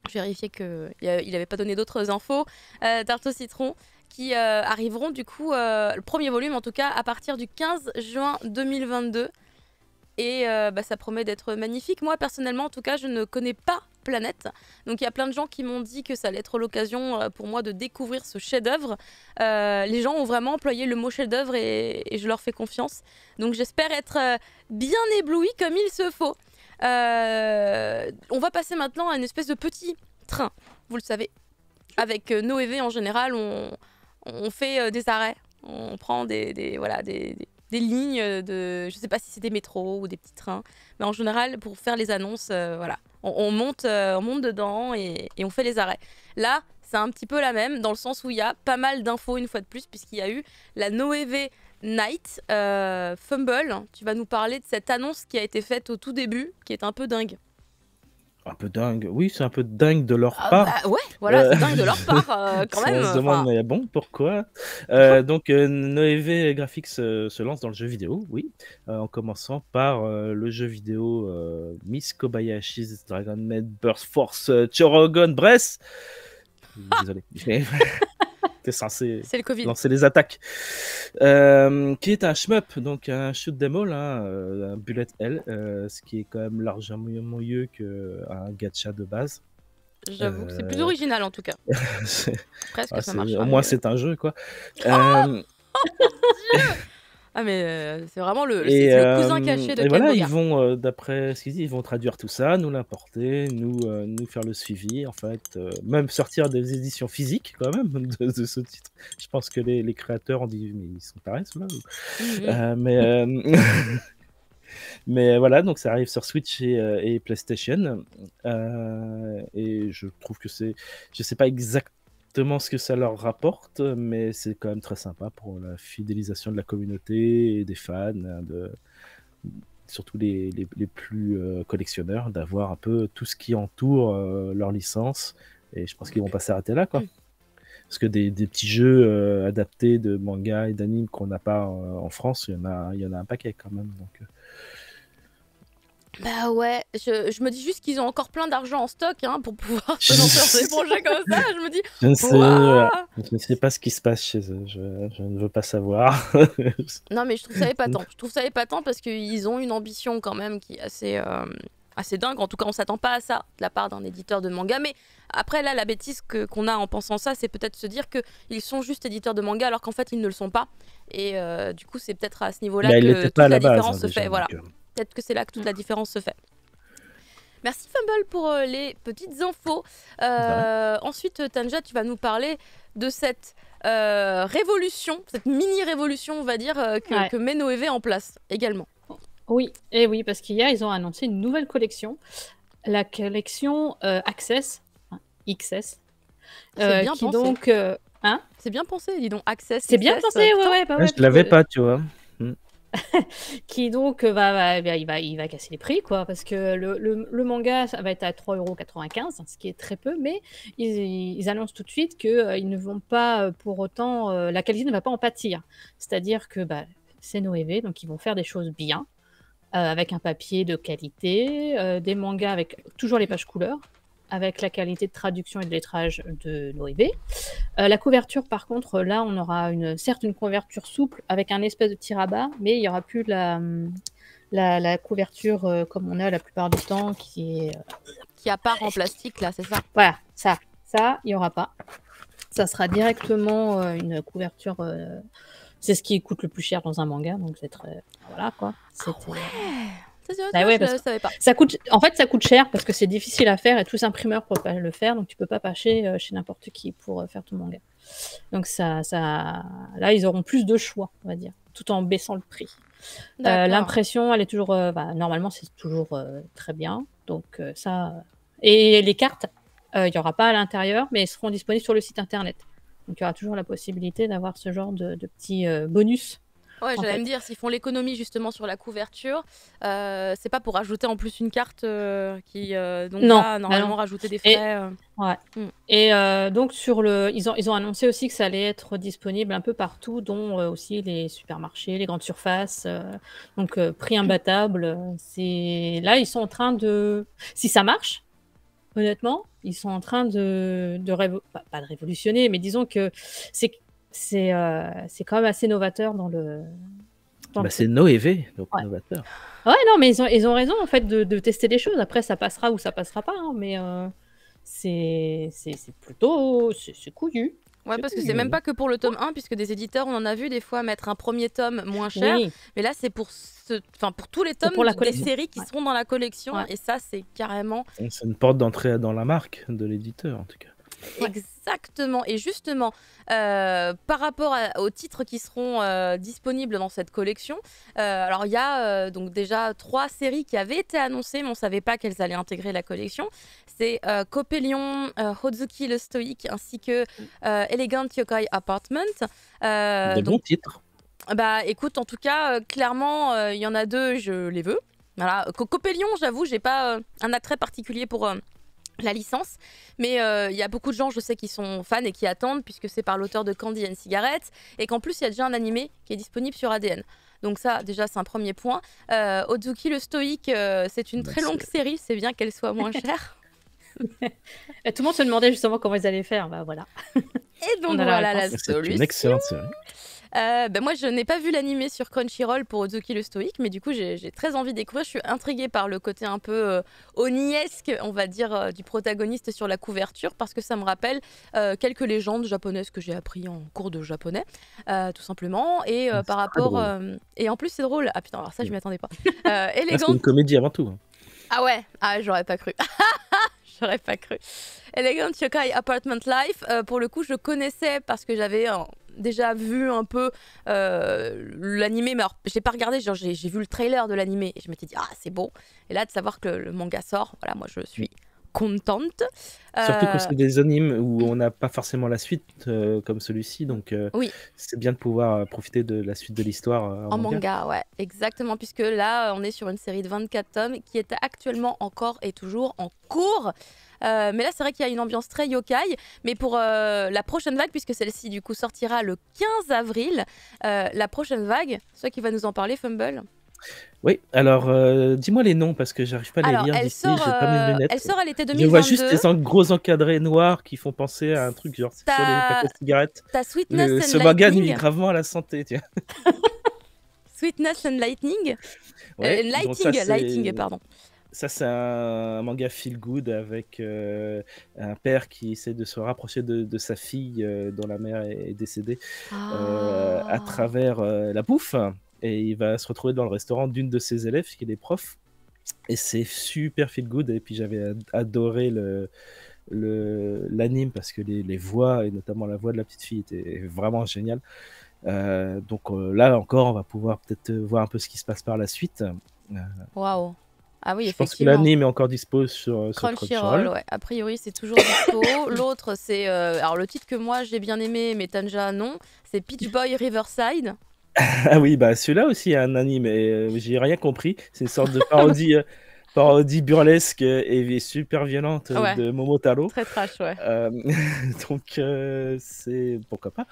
Je vérifiais qu'il n'avait pas donné d'autres infos. Tarte au citron qui arriveront du coup, le premier volume en tout cas, à partir du 15 juin 2022. Et ça promet d'être magnifique. Moi, personnellement, en tout cas, je ne connais pas Planète. Donc, il y a plein de gens qui m'ont dit que ça allait être l'occasion pour moi de découvrir ce chef-d'œuvre. Les gens ont vraiment employé le mot chef-d'œuvre et je leur fais confiance. Donc, j'espère être bien éblouie comme il se faut. On va passer maintenant à une espèce de petit train. Vous le savez, avec Noévé en général, on fait des arrêts. On prend des lignes de... Je sais pas si c'est des métros ou des petits trains. Mais en général, pour faire les annonces, voilà. On monte dedans et on fait les arrêts. Là, c'est un petit peu la même, dans le sens où il y a pas mal d'infos une fois de plus, puisqu'il y a eu la Noévé Night Fumble. Tu vas nous parler de cette annonce qui a été faite au tout début, qui est un peu dingue. Un peu dingue. Oui, c'est un peu dingue de leur part. Ouais, voilà, c'est dingue de leur part, quand même. On se demande, mais bon, pourquoi Donc, Noévé Graphics se lance dans le jeu vidéo, oui, en commençant par le jeu vidéo Miss Kobayashi's Dragon Maid Burst Force Chorogon Breath. Désolé, t'es censé C'est le Covid. lancer les attaques. Qui est un shmup, donc un shoot 'em all, un bullet hell, ce qui est quand même largement mieux qu'un gacha de base. J'avoue que c'est plus original en tout cas. Presque, ça marche. Au moins, c'est un jeu, quoi. Ah mais c'est vraiment c'est Et, le cousin caché de et voilà, Ken ils Boyard. vont, d'après ce qu'ils disent, ils vont traduire tout ça, nous l'importer, nous faire le suivi, en fait, même sortir des éditions physiques quand même de ce titre. Je pense que les créateurs ont dit, mais ils sont tarés ceux-là. Mais voilà, donc ça arrive sur Switch et PlayStation. Et je trouve que je sais pas exactement ce que ça leur rapporte, mais c'est quand même très sympa pour la fidélisation de la communauté et des fans, surtout les plus collectionneurs, d'avoir un peu tout ce qui entoure leur licence. Et je pense qu'ils vont pas s'arrêter là, quoi. Parce que des petits jeux adaptés de manga et d'anime qu'on n'a pas en France, il y en a un paquet quand même. Donc, Bah ouais, je me dis juste qu'ils ont encore plein d'argent en stock pour pouvoir se lancer dans des projets comme ça. Je me dis, je ne sais, Ouah. je ne sais pas ce qui se passe chez eux. Je ne veux pas savoir. Non mais je trouve ça épatant. Je trouve ça épatant parce qu'ils ont une ambition quand même qui est assez dingue. En tout cas, on s'attend pas à ça de la part d'un éditeur de manga. Mais après, là, la bêtise qu'on a en pensant ça, c'est peut-être se dire qu'ils sont juste éditeurs de manga alors qu'en fait, ils ne le sont pas. Et du coup, c'est peut-être à ce niveau-là que toute la différence se fait. Voilà. Peut-être que c'est là que toute la différence se fait. Merci Fumble pour les petites infos. Ensuite, Tanja, tu vas nous parler de cette révolution, cette mini-révolution, on va dire, que met Noévé en place également. Oui, et oui, parce qu'hier, ils ont annoncé une nouvelle collection, la collection Access, XS, C'est bien qui pensé. Donc... C'est bien pensé, dis donc, Access. C'est bien pensé, ouais. Je l'avais pas, tu vois. Qui donc il va casser les prix, quoi, parce que le manga ça va être à 3,95 €, ce qui est très peu, mais ils annoncent tout de suite qu'ils ne vont pas pour autant, la qualité ne va pas en pâtir. C'est-à-dire que c'est Noévé, donc ils vont faire des choses bien, avec un papier de qualité, des mangas avec toujours les pages couleurs, avec la qualité de traduction et de lettrage de Noévé. La couverture, par contre, là, on aura certes une couverture souple avec un espèce de tir à barre, mais il n'y aura plus la couverture comme on a la plupart du temps, qui apparaît en plastique, là, c'est ça? Voilà, ça, il n'y aura pas. Ça sera directement une couverture... c'est ce qui coûte le plus cher dans un manga, donc c'est très... Voilà, quoi. Je savais pas. En fait, ça coûte cher parce que c'est difficile à faire et tous imprimeurs ne peuvent pas le faire, donc tu peux pas passer chez n'importe qui pour faire ton manga. Donc là, ils auront plus de choix, on va dire, tout en baissant le prix. L'impression, elle est toujours, normalement, c'est toujours très bien. Donc ça, et les cartes, il n'y aura pas à l'intérieur, mais elles seront disponibles sur le site internet. Donc il y aura toujours la possibilité d'avoir ce genre de petits bonus. Ouais, en j'allais fait. me dire, s'ils font l'économie justement sur la couverture, c'est pas pour rajouter en plus une carte qui donc Non, va bah normalement non. rajouter des Et frais. ouais. Mm. Et donc ils ont annoncé aussi que ça allait être disponible un peu partout, dont aussi les supermarchés, les grandes surfaces. Donc prix imbattable. Là ils sont en train de, si ça marche, honnêtement, ils sont en train pas de révolutionner, mais disons que c'est c'est quand même assez novateur dans le Bah, c'est truc. Noévé, donc Ouais. novateur. Ouais, non, mais ils ont raison en fait de tester des choses. Après, ça passera ou ça passera pas, hein, mais c'est plutôt c'est couillu. Ouais, parce que c'est même pas que pour le tome 1, puisque des éditeurs, on en a vu des fois mettre un premier tome moins cher, Oui, mais là c'est pour pour tous les tomes pour la des collection. séries qui Ouais. seront dans la collection, Ouais. et ça c'est carrément C'est une porte d'entrée dans la marque de l'éditeur, en tout cas. Ouais. exactement. Et justement, par rapport aux titres qui seront disponibles dans cette collection, alors il y a donc déjà 3 séries qui avaient été annoncées, mais on savait pas qu'elles allaient intégrer la collection. C'est Copélion, Hozuki le Stoïque, ainsi que Elegant Yokai Apartment. Des bons Donc, titres. bah écoute, en tout cas, clairement, il y en a 2, je les veux. Voilà. Copélion, j'avoue, j'ai pas un attrait particulier pour la licence, mais il y a beaucoup de gens, je sais, qui sont fans et qui attendent, puisque c'est par l'auteur de Candy and Cigarette, et qu'en plus il y a déjà un animé qui est disponible sur ADN. Donc ça, déjà, c'est un premier point. Ozuki le Stoïque, c'est une Bah, très longue c'est- série, c'est bien qu'elle soit moins chère. Et tout le monde se demandait justement comment ils allaient faire. Bah voilà. Et donc On a la voilà la réponse. C'est une solution. excellente série. Ben moi, je n'ai pas vu l'animé sur Crunchyroll pour Ozuki le Stoïque, mais du coup, j'ai très envie de découvrir. Je suis intriguée par le côté un peu oniesque, on va dire, du protagoniste sur la couverture, parce que ça me rappelle quelques légendes japonaises que j'ai appris en cours de japonais, tout simplement. Et C'est par très rapport. drôle. Et en plus, c'est drôle. Ah putain, alors ça, je m'y attendais pas. Ah, c'est Élégante. une comédie avant tout. Hein. Ah ouais, ah, j'aurais pas cru. J'aurais pas cru. Elegant Yokai Apartment Life, pour le coup, je connaissais parce que j'avais déjà vu un peu l'animé, mais alors j'ai pas regardé, genre, j'ai vu le trailer de l'animé et je m'étais dit, ah, c'est beau. Et là, de savoir que le manga sort, voilà, moi je suis contente. Surtout que c'est des animes où on n'a pas forcément la suite comme celui-ci, donc Oui. c'est bien de pouvoir profiter de la suite de l'histoire En manga, ouais, exactement, puisque là, on est sur une série de 24 tomes qui est actuellement encore et toujours en cours. Mais là, c'est vrai qu'il y a une ambiance très yokai. Mais pour la prochaine vague, puisque celle-ci, du coup, sortira le 15 avril, la prochaine vague, soit qui va nous en parler, Fumble. Oui, alors dis-moi les noms parce que j'arrive pas à les Alors, lire elle d'ici, sort, j'ai pas mes lunettes. elle sort à l'été Je vois 2022. juste des gros encadrés noirs qui font penser à un truc genre sur les paquets de cigarettes. T'as Sweetness Ce and manga nuit Lightning. gravement à la santé, tiens. Sweetness and Lightning. Ouais, donc ça, Lighting, pardon. Ça, c'est un manga feel good avec un père qui essaie de se rapprocher de sa fille dont la mère est décédée à Ah. travers la bouffe. Et il va se retrouver dans le restaurant d'une de ses élèves qui est des profs. Et c'est super feel good. Et puis j'avais adoré l'anime parce que les voix, et notamment la voix de la petite fille, était vraiment géniale. Donc là encore, on va pouvoir peut-être voir un peu ce qui se passe par la suite. Waouh. Ah oui, Je pense que effectivement. l'anime est encore dispo sur Crunchyroll, ouais. A priori, c'est toujours dispo. L'autre, c'est. Alors, le titre que moi j'ai bien aimé, mais Tanja, non. C'est Peach Boy Riverside. Ah oui, bah celui-là aussi est un anime et j'ai rien compris. C'est une sorte de parodie burlesque et super violente Ouais. de Momotaro. Très trash, ouais. Donc c'est pourquoi pas.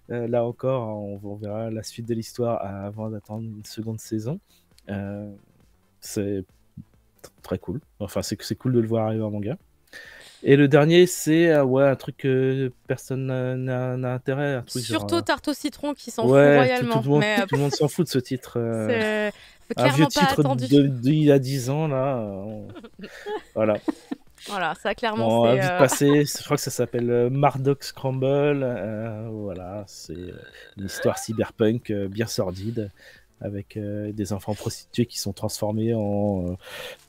Là encore, on verra la suite de l'histoire avant d'attendre une seconde saison. C'est très cool. Enfin, c'est cool de le voir arriver en manga. Et le dernier, c'est ouais, un truc que personne n'a intérêt. Un truc Surtout genre, Tarte au citron qui s'en fout ouais, royalement. tout le monde, Mais tout le monde s'en fout de ce titre. c'est Un vieux clairement pas titre attendu. d'il y a 10 ans, là. Voilà. Voilà, ça clairement On va c'est. vite passer. Je crois que ça s'appelle Marduk Scramble. Voilà, c'est une histoire cyberpunk bien sordide avec des enfants prostitués qui sont transformés en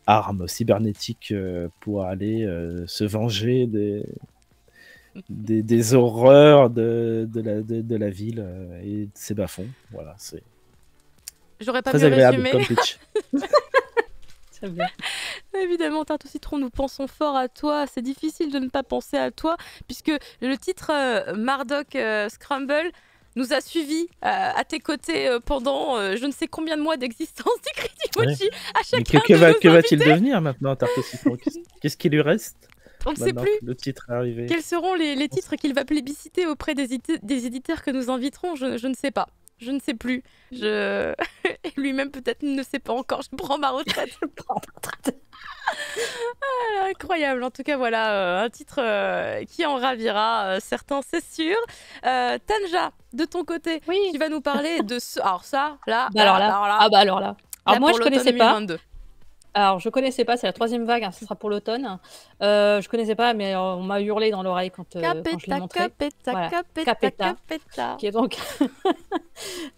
armes cybernétiques pour aller se venger des horreurs de la ville et de ses bas-fonds. Voilà, c'est J'aurais pas très mieux agréable résumé. comme pitch. C'est bien. Évidemment, Tarte au citron, nous pensons fort à toi. C'est difficile de ne pas penser à toi, puisque le titre Marduk Scramble nous a suivis à tes côtés pendant je ne sais combien de mois d'existence du Critiquimochi, à Mais chacun que de nos va-t-il invités. devenir maintenant, Tarte au citron? Qu'est-ce qui lui reste On ne sait maintenant plus que le titre est arrivé? quels seront les titres qu'il va plébisciter auprès des éditeurs que nous inviterons. Je ne sais pas. Je ne sais plus. Et lui-même peut-être ne sait pas encore. Je prends ma retraite. Incroyable. En tout cas, voilà un titre qui en ravira certains, c'est sûr. Tanja, de ton côté, Oui. tu vas nous parler de ce. Alors ça, là. Bah alors là. Ah bah alors là. Alors moi, pour je connaissais l'automne pas. 2022. Alors, je connaissais pas, c'est la 3e vague, hein, ce sera pour l'automne. Je connaissais pas, mais on m'a hurlé dans l'oreille quand je l'ai Capeta, montré. capeta, Voilà. capeta, Capeta. capeta. Qui est donc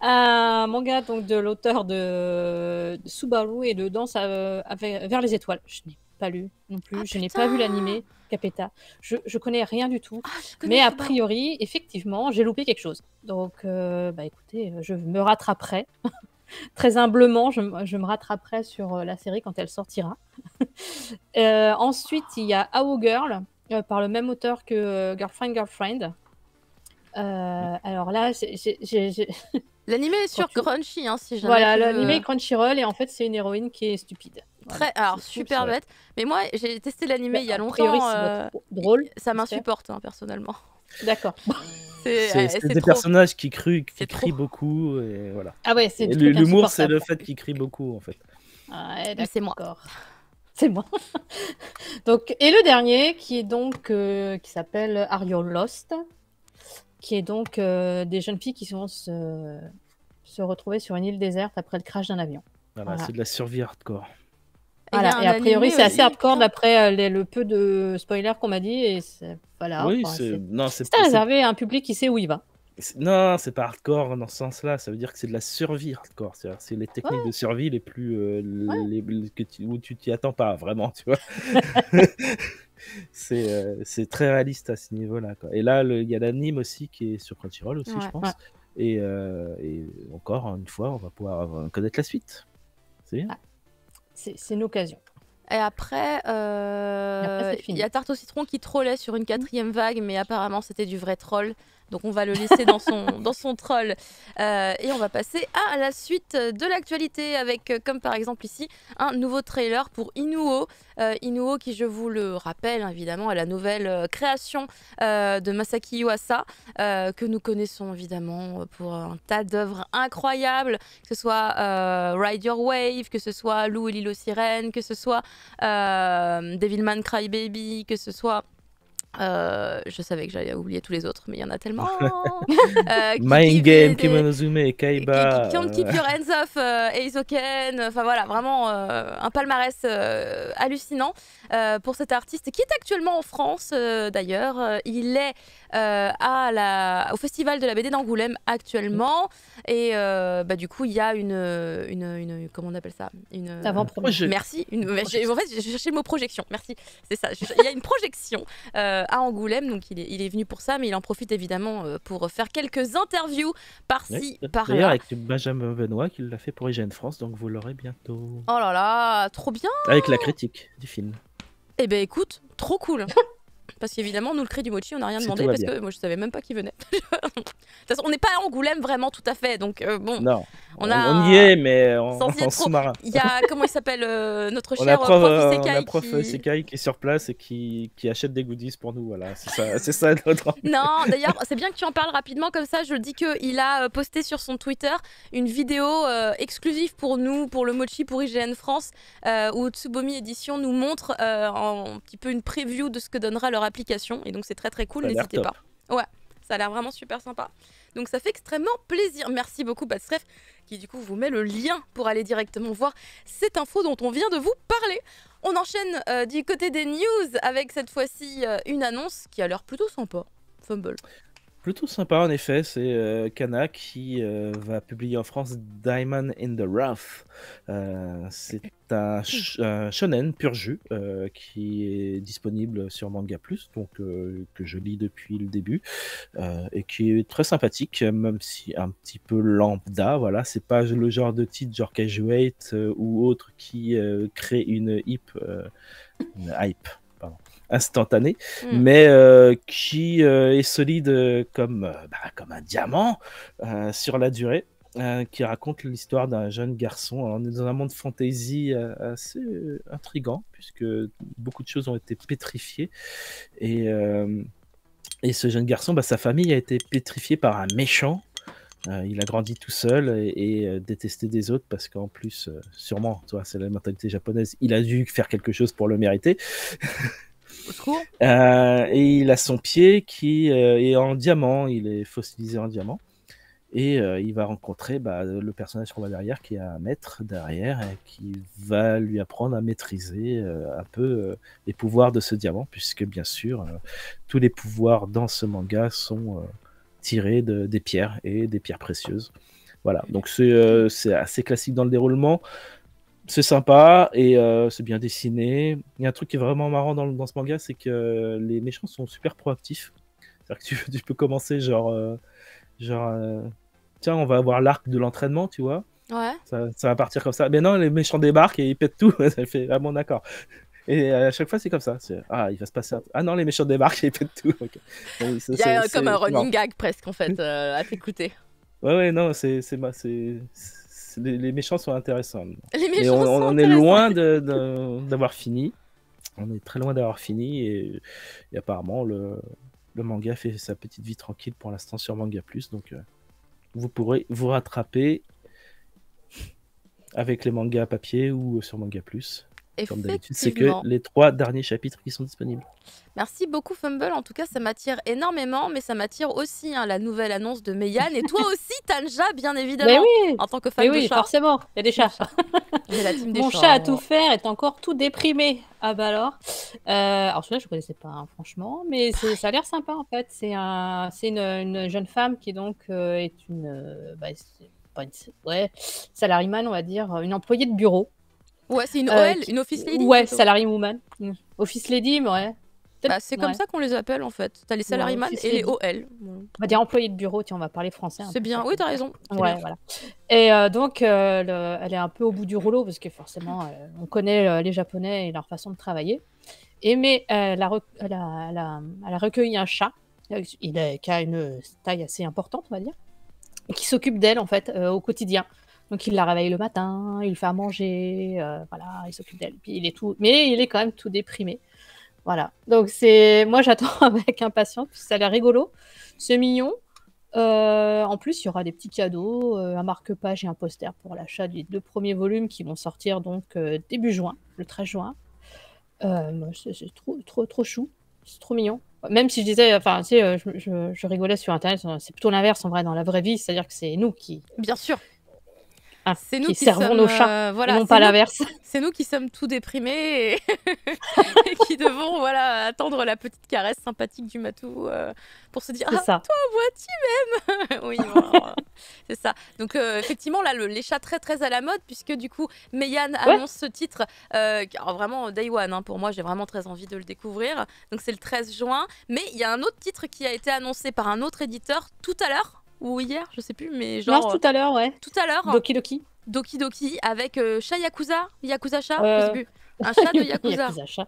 un manga donc, de l'auteur de Subaru et de Danse vers les étoiles. Je n'ai pas lu non plus, Ah, je n'ai putain. pas vu l'animé Capeta. Je connais rien du tout. Ah, je connais Mais a Subaru. priori, effectivement, j'ai loupé quelque chose. Donc, bah écoutez, je me rattraperai. Très humblement, je me rattraperai sur la série quand elle sortira. Ensuite, il y a Ao Girl, par le même auteur que Girlfriend. Alors là, L'animé est sur Quand tu- Crunchy, hein, si jamais. voilà, tu veux- l'anime est Crunchyroll et en fait, c'est une héroïne qui est stupide. Voilà, Alors, c'est tout, super ça. bête. Mais moi, j'ai testé l'animé Mais il y a a longtemps. priori, ça doit être drôle. Ça j'espère. m'insupporte, hein, personnellement. D'accord. C'est des trop. personnages qui C'est crient trop. beaucoup, et voilà. Ah ouais, c'est Et le truc l'humour, c'est le insupportable. fait qu'ils crient beaucoup, en fait. Ah ouais, Mais c'est moi. d'accord. C'est moi. Donc, et le dernier, qui est donc qui s'appelle Are You Lost, qui est donc des jeunes filles qui vont se retrouver sur une île déserte après le crash d'un avion. Voilà, Voilà. c'est de la survie hardcore. Et il y a Voilà. un Et a priori, animé c'est assez aussi, hardcore putain. d'après le peu de spoilers qu'on m'a dit. Et voilà. Oui, Enfin, c'est c'est réservé à un public qui sait où il va. non, c'est pas hardcore dans ce sens-là. Ça veut dire que c'est de la survie hardcore. C'est les techniques de survie les plus où tu t'y attends pas vraiment, tu vois. C'est très réaliste à ce niveau-là, quoi. Et là, il y a l'anime aussi qui est sur Crunchyroll aussi, Ouais. je pense. Ouais. Et encore une fois, on va pouvoir connaître la suite. C'est bien. Ah. C'est une occasion. Et après, c'est fini. il y a Tarte au citron qui trollait sur une 4e vague, mais apparemment c'était du vrai troll. Donc on va le laisser dans son troll. Et on va passer à la suite de l'actualité avec, comme par exemple ici, un nouveau trailer pour Inuo. Inuo qui, je vous le rappelle, évidemment, est la nouvelle création de Masaki Yuasa, que nous connaissons évidemment pour un tas d'œuvres incroyables, que ce soit Ride Your Wave, que ce soit Lou et Lilo Sirène, que ce soit Devilman Crybaby, que ce soit... je savais que j'allais oublier tous les autres, mais il y en a tellement. Mind Game, Kimonozume, Kaiba. Can't Keep Your Hands Off, Eizoken. Enfin voilà, vraiment un palmarès hallucinant pour cet artiste qui est actuellement en France d'ailleurs. Il est au Festival de la BD d'Angoulême actuellement. Et du coup, il y a une comment on appelle ça, Avant-première. Merci. En fait, j'ai cherché le mot projection. Merci. C'est ça. Il y a une projection à Angoulême, donc il est venu pour ça, mais il en profite évidemment pour faire quelques interviews par-ci, D'ailleurs, par-là. avec Benjamin Benoît qui l'a fait pour IGN France, donc vous l'aurez bientôt. Oh là là, trop bien. Avec la critique du film. Eh ben écoute, trop cool. Parce qu'évidemment, nous, le Cri du Mochi, on n'a rien Si demandé tout va parce bien. que moi, je savais même pas qui venait. De toute façon, on n'est pas à Angoulême vraiment tout à fait, donc bon. Non, On on y est, mais Sans y être en trop. sous-marin. Il y a, comment il s'appelle, notre On a cher prof, prof on Isekai a prof qui... Isekai qui est sur place et qui achète des goodies pour nous. Voilà, c'est ça notre. Non, d'ailleurs, c'est bien que tu en parles rapidement, comme ça je le dis qu'il a posté sur son Twitter une vidéo exclusive pour nous, pour le Mochi, pour IGN France, où Tsubomi Édition nous montre un petit peu une preview de ce que donnera leur application. Et donc c'est très très cool, Ça a l'air n'hésitez pas. top. Ouais, ça a l'air vraiment super sympa. Donc ça fait extrêmement plaisir. Merci beaucoup Batstref, qui du coup vous met le lien pour aller directement voir cette info dont on vient de vous parler. On enchaîne du côté des news avec cette fois-ci une annonce qui a l'air plutôt sympa. Fumble. Plutôt sympa en effet, c'est Kana qui va publier en France Diamond in the Rough. C'est un shonen pur jus qui est disponible sur Manga Plus, donc que je lis depuis le début et qui est très sympathique, même si un petit peu lambda. Voilà, c'est pas le genre de titre genre Casuate ou autre qui crée une hype. Pardon. instantané, Mm. mais qui est solide comme un diamant sur la durée. Qui raconte l'histoire d'un jeune garçon. Alors, on est dans un monde fantasy assez intriguant, puisque beaucoup de choses ont été pétrifiées. Et ce jeune garçon, sa famille a été pétrifiée par un méchant. Il a grandi tout seul et détesté des autres, parce qu'en plus, sûrement, toi, c'est la mentalité japonaise, il a dû faire quelque chose pour le mériter. Au secours. Et il a son pied qui est en diamant, il est fossilisé en diamant. Et il va rencontrer le personnage qu'on voit derrière, qui est un maître derrière, et qui va lui apprendre à maîtriser un peu les pouvoirs de ce diamant, puisque bien sûr, tous les pouvoirs dans ce manga sont tirés des pierres, et des pierres précieuses. Voilà, donc c'est assez classique dans le déroulement. C'est sympa, et c'est bien dessiné. Il y a un truc qui est vraiment marrant dans ce manga, c'est que les méchants sont super proactifs. C'est-à-dire que tu peux commencer tiens, on va avoir l'arc de l'entraînement, tu vois. Ouais. Ça va partir comme ça. Mais non, les méchants débarquent et ils pètent tout. Ça fait, ah bon, d'accord. Et à chaque fois, c'est comme ça. Il va se passer Ah non, les méchants débarquent et ils pètent tout. Okay. Donc, Il y a comme un running gag presque, en fait, à t'écouter. Ouais, non, les méchants sont intéressants. Les Mais méchants sont on est intéressants. loin d'avoir fini. On est très loin d'avoir fini. Et apparemment, le manga fait sa petite vie tranquille pour l'instant sur Manga Plus. Donc, vous pourrez vous rattraper avec les mangas à papier ou sur Manga Plus. Comme d'habitude, c'est que les 3 derniers chapitres qui sont disponibles. Merci beaucoup Fumble, en tout cas ça m'attire énormément, mais ça m'attire aussi la nouvelle annonce de Meian, et toi aussi Tanja, bien évidemment, Mais oui, en tant que fan de chat. forcément, il y a des chats. J'ai la team des Mon chats, chat à hein. tout faire est encore tout déprimé. Ah bah alors celui-là je ne connaissais pas, hein, franchement, mais ça a l'air sympa en fait. C'est une jeune femme qui donc est salariman, on va dire, une employée de bureau. Ouais, c'est une OL, une office lady. Ouais, plutôt. salary woman. Office lady, mais ouais. C'est comme ça qu'on les appelle en fait. T'as les salaryman office et les lady. OL. On va dire employée de bureau, tiens, on va parler français. C'est bien, oui, t'as raison. Ouais, voilà. Et donc, elle est un peu au bout du rouleau, parce que forcément, on connaît les Japonais et leur façon de travailler. Mais elle a recueilli un chat, qui a une taille assez importante, on va dire, et qui s'occupe d'elle, en fait, au quotidien. Donc, il la réveille le matin, il le fait à manger, voilà, il s'occupe d'elle. Puis mais il est quand même tout déprimé. Voilà. Donc, moi, j'attends avec impatience, parce que ça a l'air rigolo. C'est mignon. En plus, il y aura des petits cadeaux, un marque-page et un poster pour l'achat des 2 premiers volumes qui vont sortir donc début juin, le 13 juin. C'est trop chou, c'est trop mignon. Même si je disais, enfin, tu sais, je rigolais sur Internet, c'est plutôt l'inverse en vrai dans la vraie vie, c'est-à-dire que c'est nous qui Bien sûr. C'est nous qui qui servons sommes, nos chats, voilà, non c'est pas nous- l'inverse. C'est nous qui sommes tout déprimés et, et qui devons attendre la petite caresse sympathique du matou pour se dire C'est ah, ça. toi vois-tu même. Oui, voilà, c'est ça. Donc effectivement là les chats très très à la mode, puisque du coup Meian annonce ce titre alors vraiment day one, hein, pour moi j'ai vraiment très envie de le découvrir. Donc c'est le 13 juin, mais il y a un autre titre qui a été annoncé par un autre éditeur tout à l'heure ou hier, je sais plus, mais genre Non, tout à l'heure, ouais. tout à l'heure. Doki Doki. Doki Doki avec chat Yakuza chat, Euh, je sais plus. Un chat de Yakuza. Yakuza chat.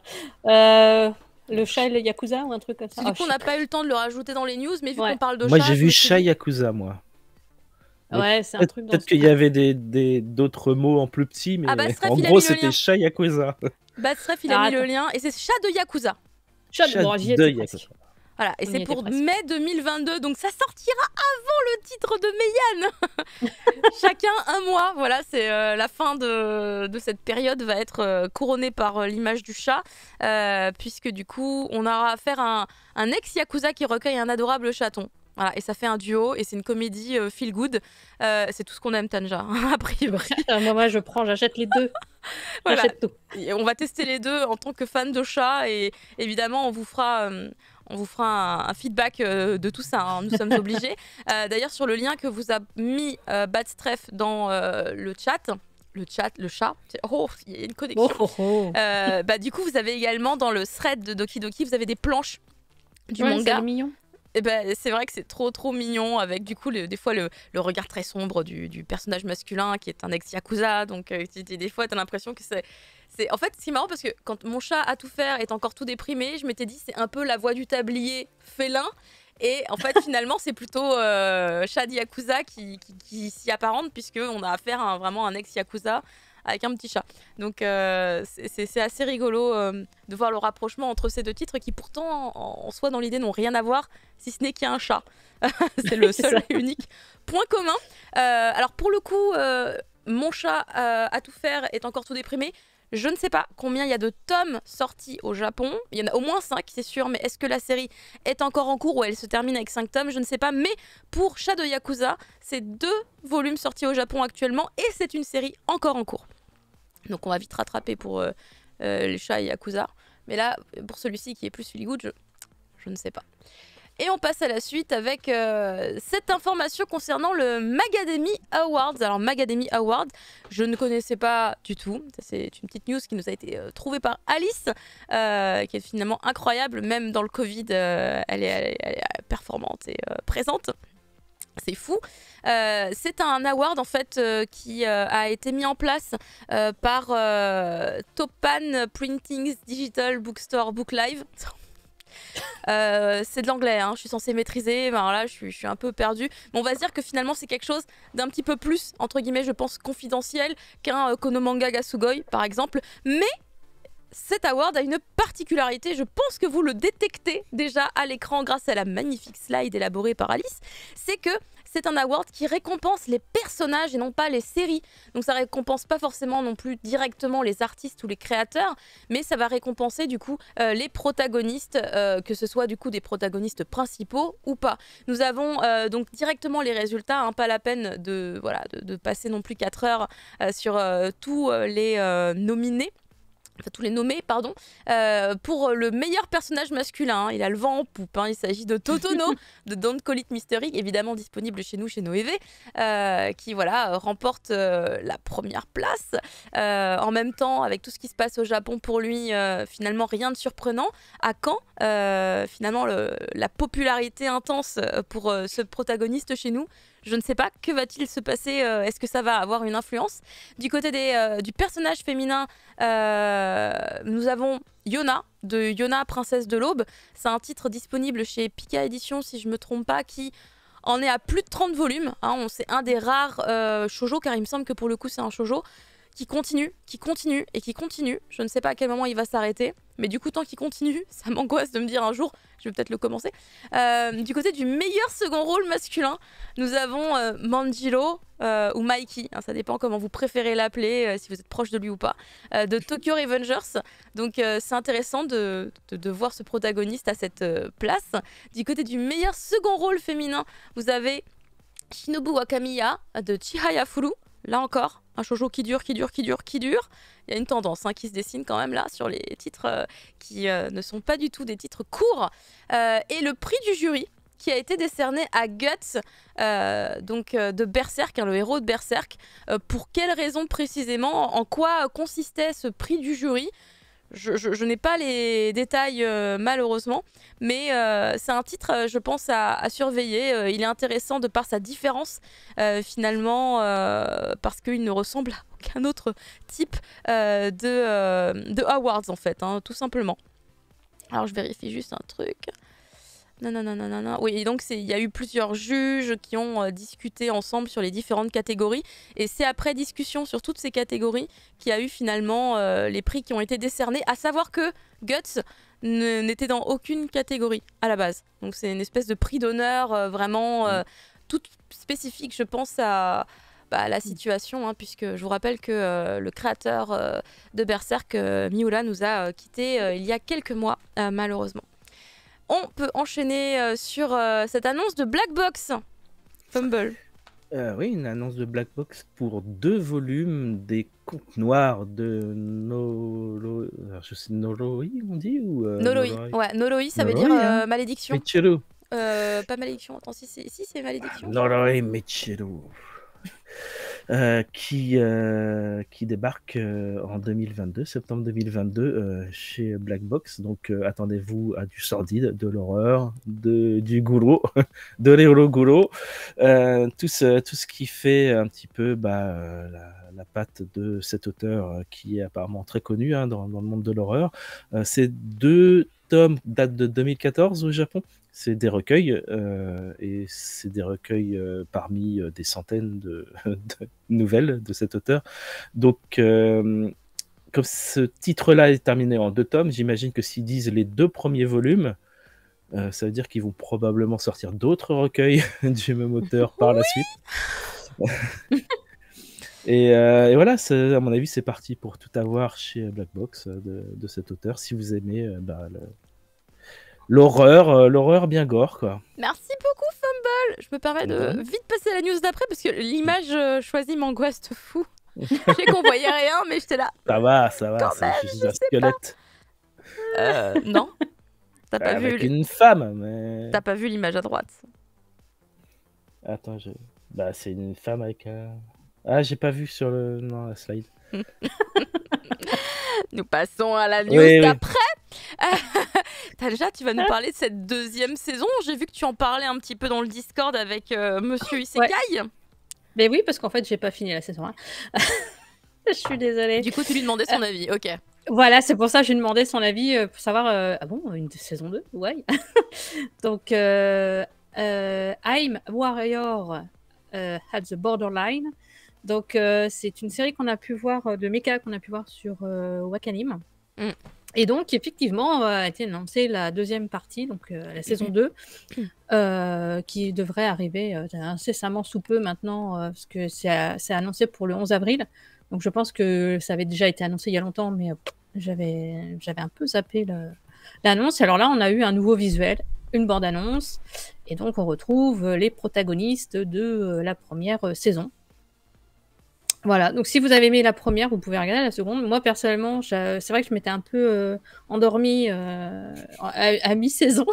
Le chat et le Yakuza ou un truc comme ça. Du coup, on n'a pas eu le temps de le rajouter dans les news, mais vu Ouais. qu'on parle de Moi, chat, j'ai je vu me suis Chat dit- Yakuza, moi. Ouais, c'est un truc dans Peut-être ce qu'il y avait d'autres mots en plus petits, mais Bastref, en il a gros, mis le lien. c'était Chat Yakuza. Bastref, il a Ah, mis le attends. lien, et c'est chat de Yakuza. Chat Chat bon, j'y de étais Yakuza. presque. Voilà, et On y c'est était pour presque. mai 2022, donc ça sortira avant le titre de Meian. Chacun un mois, voilà, c'est la fin de cette période va être couronnée par l'image du chat, puisque du coup, on aura affaire à un ex-Yakuza qui recueille un adorable chaton. Voilà, et ça fait un duo, et c'est une comédie feel good. C'est tout ce qu'on aime, Tanja, a priori. Moi, j'achète les deux. Voilà. J'achète tout. Et on va tester les deux en tant que fan de chat, et évidemment on vous fera un feedback de tout ça, hein, nous sommes obligés. D'ailleurs sur le lien que vous a mis Badstref dans le chat, oh il y a une connexion. Du coup vous avez également dans le thread de Doki Doki, vous avez des planches du Ouais, manga. c'est mignon. Et ben, c'est vrai que c'est trop mignon avec du coup des fois le regard très sombre du personnage masculin qui est un ex-yakuza. Donc des fois t'as l'impression que c'est... En fait c'est marrant parce que quand mon chat à tout faire est encore tout déprimé, je m'étais dit c'est un peu la voix du tablier félin. Et en fait finalement c'est plutôt chat de yakuza qui s'y apparente puisqu'on a affaire à vraiment un ex-yakuza avec un petit chat. Donc c'est assez rigolo de voir le rapprochement entre ces deux titres qui pourtant en soi dans l'idée n'ont rien à voir si ce n'est qu'il y a un chat. C'est le seul et unique point commun. Alors pour le coup, mon chat à tout faire est encore tout déprimé. Je ne sais pas combien il y a de tomes sortis au Japon. Il y en a au moins 5, c'est sûr. Mais est-ce que la série est encore en cours ou elle se termine avec 5 tomes? Je ne sais pas. Mais pour Chat de Yakuza, c'est 2 volumes sortis au Japon actuellement. Et c'est une série encore en cours. Donc on va vite rattraper pour les chats et Yakuza. Mais là, pour celui-ci qui est plus feel good, je ne sais pas. Et on passe à la suite avec cette information concernant le Magademy Awards. Alors Magademy Awards, je ne connaissais pas du tout. C'est une petite news qui nous a été trouvée par Alice, qui est finalement incroyable. Même dans le Covid, elle est performante et présente. C'est fou. C'est un award en fait qui a été mis en place par Topan Printings Digital Bookstore Book Live. C'est de l'anglais, hein. Je suis censée maîtriser, ben là je suis un peu perdue. Mais on va se dire que finalement c'est quelque chose d'un petit peu plus, entre guillemets, je pense, confidentiel qu'un Konomanga Gasugoi par exemple. Mais cet award a une particularité, je pense que vous le détectez déjà à l'écran grâce à la magnifique slide élaborée par Alice, c'est que c'est un award qui récompense les personnages et non pas les séries. Donc ça récompense pas forcément non plus directement les artistes ou les créateurs, mais ça va récompenser du coup les protagonistes, que ce soit du coup des protagonistes principaux ou pas. Nous avons donc directement les résultats, hein, pas la peine de passer non plus 4 heures sur tous les nominés. Enfin, tous les nommés, pardon, pour le meilleur personnage masculin. Hein. Il a le vent en poupe. Hein. Il s'agit de Totono, de Don't Call It Mystery, évidemment disponible chez nous, chez Noévé, qui remporte la première place. En même temps, avec tout ce qui se passe au Japon pour lui, finalement, rien de surprenant. À quand, finalement, la popularité intense pour ce protagoniste chez nous? Je ne sais pas, que va-t-il se passer? Est-ce que ça va avoir une influence? Du côté du personnage féminin, nous avons Yona, de Yona, princesse de l'aube. C'est un titre disponible chez Pika Édition, si je ne me trompe pas, qui en est à plus de 30 volumes. Hein, c'est un des rares shoujo, car il me semble que pour le coup c'est un shoujo, qui continue et qui continue. Je ne sais pas à quel moment il va s'arrêter, mais du coup tant qu'il continue, ça m'angoisse de me dire un jour, je vais peut-être le commencer. Du côté du meilleur second rôle masculin, nous avons Manjiro ou Mikey, hein, ça dépend comment vous préférez l'appeler, si vous êtes proche de lui ou pas, de Tokyo Revengers. Donc c'est intéressant de voir ce protagoniste à cette place. Du côté du meilleur second rôle féminin, vous avez Shinobu Wakamiya de Chihaya Furu. Là encore, un shoujo qui dure. Il y a une tendance qui se dessine quand même là sur les titres qui ne sont pas du tout des titres courts. Et le prix du jury qui a été décerné à Guts, de Berserk, le héros de Berserk. Pour quelle raison précisément? En quoi consistait ce prix du jury? Je n'ai pas les détails malheureusement, mais c'est un titre, je pense, à surveiller. Il est intéressant de par sa différence finalement, parce qu'il ne ressemble à aucun autre type de awards en fait, hein, tout simplement. Alors je vérifie juste un truc. Non. Oui, donc il y a eu plusieurs juges qui ont discuté ensemble sur les différentes catégories. Et c'est après discussion sur toutes ces catégories qu'il y a eu finalement les prix qui ont été décernés. À savoir que Guts n'était dans aucune catégorie à la base. Donc c'est une espèce de prix d'honneur vraiment toute spécifique, je pense, à la situation, hein, puisque je vous rappelle que le créateur de Berserk, Miura, nous a quittés il y a quelques mois, malheureusement. On peut enchaîner sur cette annonce de Black Box. Fumble. Oui, une annonce de Black Box pour 2 volumes des Contes Noirs de Noroi, on dit ou Noroi. Ouais, Noroi, ça veut Noroi, dire hein. malédiction. Michiru. Pas malédiction, attends, si c'est malédiction. Noroi Michiru. qui débarque en 2022, septembre 2022, chez Black Box. Donc attendez-vous à du sordide, de l'horreur, du goulot, de l'héros tout ce qui fait un petit peu la patte de cet auteur qui est apparemment très connu dans le monde de l'horreur. Ces 2 tomes datent de 2014 au Japon. C'est des recueils, et c'est des recueils parmi des centaines de nouvelles de cet auteur. Donc, comme ce titre-là est terminé en 2 tomes, j'imagine que s'ils disent les 2 premiers volumes, ça veut dire qu'ils vont probablement sortir d'autres recueils du même auteur par la suite. Et voilà, à mon avis, c'est parti pour tout avoir chez Black Box de cet auteur. Si vous aimez l'horreur bien gore, quoi. Merci beaucoup, Fumble. Je me permets de vite passer à la news d'après parce que l'image choisie m'angoisse de fou. Je sais qu'on voyait rien, mais j'étais là. Ça va, Quand c'est même, juste je un sais squelette. Non. T'as pas vu Avec une femme, mais... T'as pas vu l'image à droite. Attends, c'est une femme avec un... Ah, j'ai pas vu sur la slide. Nous passons à la news d'après. Talja, tu vas nous parler de cette 2e saison. J'ai vu que tu en parlais un petit peu dans le Discord avec Monsieur Isekai. Mais oui, parce qu'en fait, j'ai pas fini la saison 1. Je suis désolée. Du coup, tu lui demandais son avis, ok. Voilà, c'est pour ça que j'ai demandé son avis pour savoir... Ah bon, une saison 2? Ouais. Donc, I'm Warrior at the Borderline. Donc, c'est une série qu'on a pu voir, de mecha qu'on a pu voir sur Wakanim. Et donc, effectivement, a été annoncée la 2e partie, donc la saison 2, qui devrait arriver incessamment sous peu maintenant, parce que c'est annoncé pour le 11 avril. Donc, je pense que ça avait déjà été annoncé il y a longtemps, mais j'avais un peu zappé l'annonce. Alors là, on a eu un nouveau visuel, une bande-annonce, et donc on retrouve les protagonistes de la première saison. Voilà, donc si vous avez aimé la première, vous pouvez regarder la seconde. Moi, personnellement, c'est vrai que je m'étais un peu endormie à mi-saison.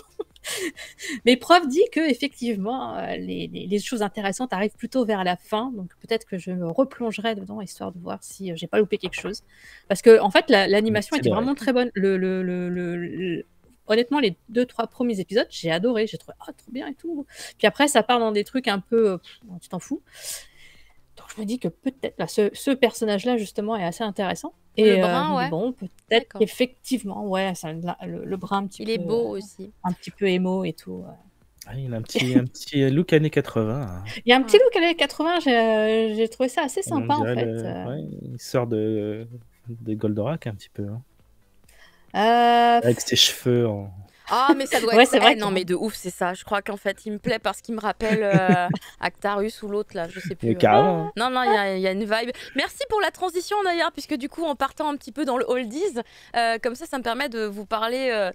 Mais prof dit que effectivement, les choses intéressantes arrivent plutôt vers la fin. Donc peut-être que je me replongerai dedans, histoire de voir si j'ai pas loupé quelque chose. Parce que en fait, l'animation était vraiment très bonne. Honnêtement, les 2-3 premiers épisodes, j'ai adoré. J'ai trouvé trop bien et tout. Puis après, ça part dans des trucs un peu... tu t'en fous. Donc je me dis que peut-être ce personnage-là justement est assez intéressant. Et le brun, ouais. Bon, peut-être qu'effectivement, ouais, le brun un petit peu. Il est beau aussi. Un petit peu émo et tout. Ah, il a un petit look années 80. Hein. Il y a un petit look années 80. J'ai trouvé ça assez sympa en fait. Ouais, il sort de Goldorak un petit peu. Hein. Avec ses cheveux en... Ah, mais ça doit être... c'est vrai non, mais de ouf, c'est ça. Je crois qu'en fait, il me plaît parce qu'il me rappelle Actarus ou l'autre, là, je sais plus. Carrément. Non, il y a une vibe. Merci pour la transition, d'ailleurs, puisque du coup, en partant un petit peu dans le oldies, comme ça me permet de vous parler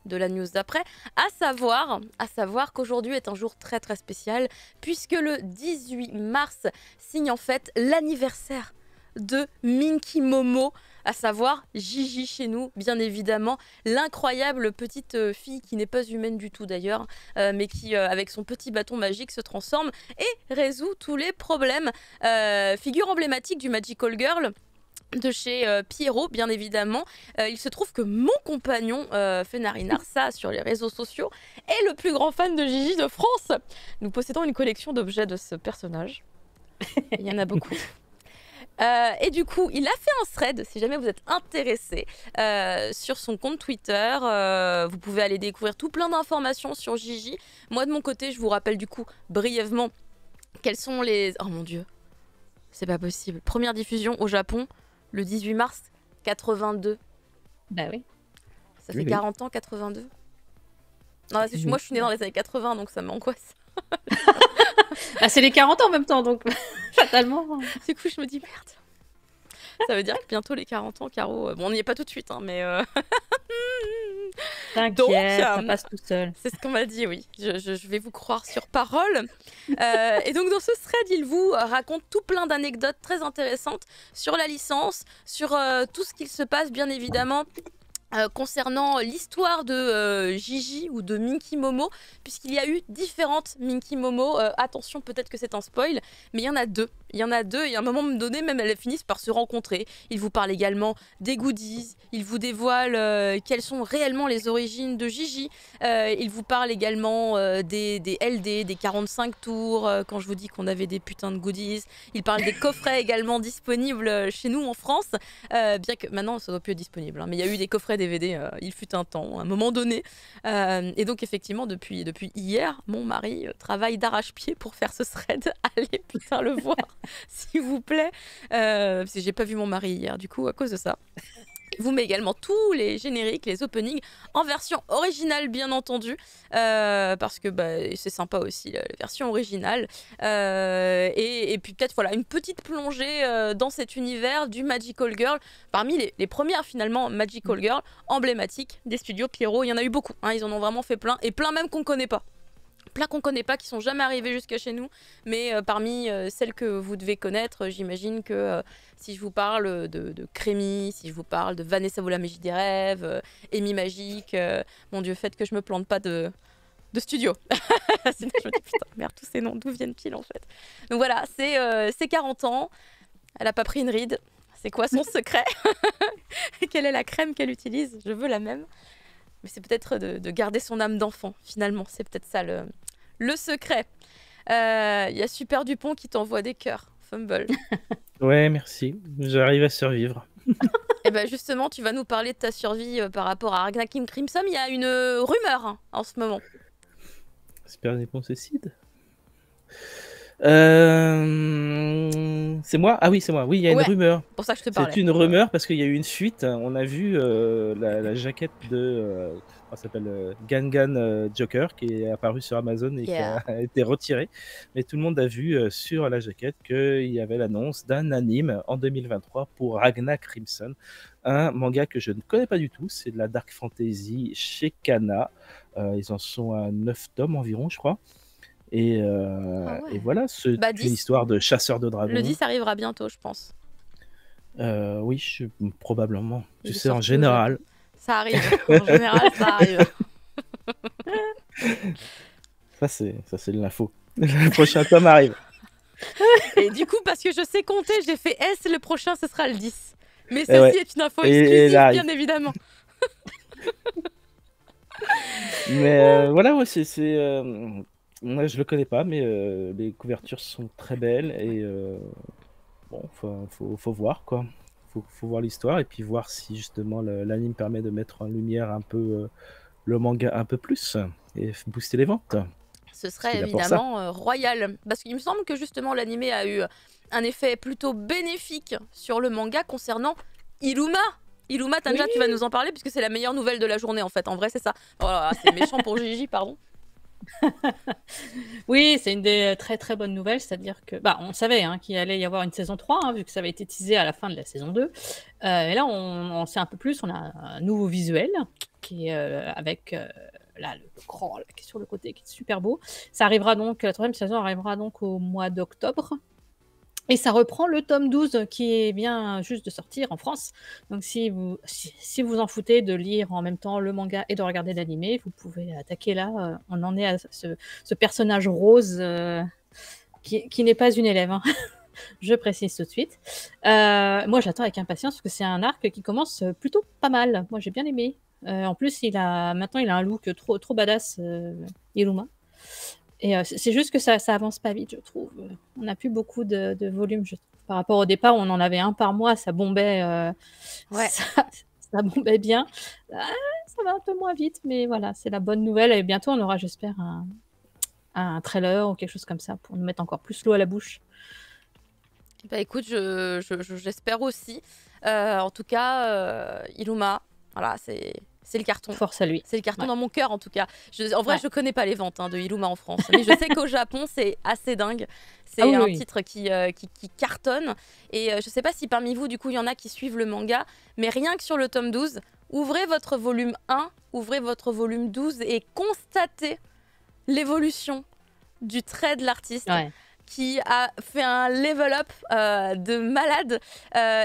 de la news d'après, à savoir qu'aujourd'hui est un jour très, très spécial, puisque le 18 mars signe en fait l'anniversaire de Minky Momo, à savoir Gigi chez nous, bien évidemment, l'incroyable petite fille qui n'est pas humaine du tout d'ailleurs, mais qui, avec son petit bâton magique, se transforme et résout tous les problèmes. Figure emblématique du Magical Girl de chez Pierrot, bien évidemment. Il se trouve que mon compagnon, Fenarinarsa, sur les réseaux sociaux, est le plus grand fan de Gigi de France. Nous possédons une collection d'objets de ce personnage. Il y en a beaucoup. Et du coup, il a fait un thread, si jamais vous êtes intéressé, sur son compte Twitter. Vous pouvez aller découvrir tout plein d'informations sur Gigi. Moi, de mon côté, je vous rappelle du coup, brièvement, quels sont les... Oh mon Dieu, c'est pas possible. Première diffusion au Japon, le 18 mars 82. Bah oui. Ça fait 40 ans, 82. Non, moi, je suis née dans les années 80, donc ça m'angoisse. Ah, c'est les 40 ans en même temps, donc fatalement. Du coup, je me dis merde. Ça veut dire que bientôt les 40 ans, Caro. Bon, on n'y est pas tout de suite, hein, mais. T'inquiète, ça passe tout seul. C'est ce qu'on m'a dit, oui. Je vais vous croire sur parole. Et donc, dans ce thread, il vous raconte tout plein d'anecdotes très intéressantes sur la licence, sur tout ce qu'il se passe, bien évidemment, concernant l'histoire de Gigi ou de Minky Momo, puisqu'il y a eu différentes Minky Momo. Attention, peut-être que c'est un spoil, mais il y en a deux. Il y en a deux, et à un moment donné, même elles finissent par se rencontrer. Ils vous parlent également des goodies, ils vous dévoilent quelles sont réellement les origines de Gigi. Ils vous parlent également des LD, des 45 tours, quand je vous dis qu'on avait des putains de goodies. Ils parlent des coffrets également disponibles chez nous en France, bien que maintenant ça doit plus être disponible, hein, mais il y a eu des coffrets DVD, il fut un temps, à un moment donné. Et donc effectivement, depuis hier, mon mari travaille d'arrache-pied pour faire ce thread. Allez putain le voir, s'il vous plaît. Parce que j'ai pas vu mon mari hier, du coup, à cause de ça. Il vous met également tous les génériques, les openings, en version originale, bien entendu, parce que c'est sympa aussi, la version originale. Et puis peut-être voilà, une petite plongée dans cet univers du Magical Girl, parmi les premières finalement Magical Girl emblématiques des studios Pierrot. Il y en a eu beaucoup, hein, ils en ont vraiment fait plein, et plein même qu'on connaît pas. Plein qu'on connaît pas, qui sont jamais arrivés jusqu'à chez nous, mais parmi celles que vous devez connaître, j'imagine que si je vous parle de Crémy, si je vous parle de Vanessa Vola Magie des rêves, Amy Magique, mon Dieu, faites que je me plante pas de studio. Sinon je me dis putain, merde, tous ces noms, d'où viennent-ils en fait? Donc voilà, c'est 40 ans, elle a pas pris une ride, c'est quoi son secret? Quelle est la crème qu'elle utilise? Je veux la même. Mais c'est peut-être de garder son âme d'enfant, finalement. C'est peut-être ça le secret. Il y a Super Dupont qui t'envoie des cœurs, Fumble. Ouais, merci. J'arrive à survivre. Et ben justement, tu vas nous parler de ta survie par rapport à Ragnar Crimson. Il y a une rumeur hein, en ce moment. Super Dupont suicide. C'est moi? Ah oui, c'est moi. Oui, il y a une rumeur. Pour ça que je te parlais. C'est une rumeur parce qu'il y a eu une fuite. On a vu la jaquette de comment s'appelle Gangan Joker qui est apparue sur Amazon et qui a été retirée. Mais tout le monde a vu sur la jaquette qu'il y avait l'annonce d'un anime en 2023 pour Ragnar Crimson, un manga que je ne connais pas du tout. C'est de la dark fantasy chez Kana. Ils en sont à 9 tomes environ, je crois. Et voilà, c'est une histoire de chasseur de dragons. Le 10 arrivera bientôt, je pense. Oui, probablement. Tu sais, en général. Ça arrive. En général, ça arrive. Ça, c'est de l'info. Le prochain tome arrive. Et du coup, parce que je sais compter, j'ai fait S, le prochain, ce sera le 10. Mais ceci est une info exclusive, bien évidemment. Mais voilà, ouais, moi, je le connais pas, mais les couvertures sont très belles et bon, faut voir quoi. Faut voir l'histoire et puis voir si justement l'anime permet de mettre en lumière un peu le manga un peu plus et booster les ventes. Ce serait évidemment royal, parce qu'il me semble que justement l'anime a eu un effet plutôt bénéfique sur le manga concernant Iruma. Iruma, Tanja, tu vas nous en parler puisque c'est la meilleure nouvelle de la journée en fait. En vrai, c'est ça. Oh là là, c'est méchant pour Gigi, pardon. Oui, c'est une des très très bonnes nouvelles, c'est-à-dire que on savait qu'il allait y avoir une saison 3, vu que ça avait été teasé à la fin de la saison 2. Et là, on sait un peu plus, on a un nouveau visuel qui est avec là, le cran là, qui est sur le côté, qui est super beau. Ça arrivera donc, la 3e saison arrivera donc au mois d'octobre. Et ça reprend le tome 12 qui vient juste de sortir en France. Donc si vous en foutez de lire en même temps le manga et de regarder l'animé, vous pouvez attaquer là. On en est à ce personnage rose qui n'est pas une élève. Hein. Je précise tout de suite. Moi j'attends avec impatience parce que c'est un arc qui commence plutôt pas mal. Moi j'ai bien aimé. En plus maintenant il a un look trop badass, Iruma. Et c'est juste que ça avance pas vite, je trouve. On n'a plus beaucoup de volume, je trouve. Par rapport au départ, où on en avait un par mois, ça bombait, ça bombait bien. Ça va un peu moins vite, mais voilà, c'est la bonne nouvelle. Et bientôt, on aura, j'espère, un trailer ou quelque chose comme ça pour nous mettre encore plus l'eau à la bouche. Bah écoute, j'espère aussi. En tout cas, Iruma, voilà, c'est le carton. Force à lui. C'est le carton dans mon cœur, en tout cas. En vrai, je connais pas les ventes de Iruma en France. Mais je sais qu'au Japon, c'est assez dingue. C'est un titre qui cartonne. Et je sais pas si parmi vous, du coup, il y en a qui suivent le manga. Mais rien que sur le tome 12, ouvrez votre volume 1, ouvrez votre volume 12 et constatez l'évolution du trait de l'artiste. qui a fait un level up de malade.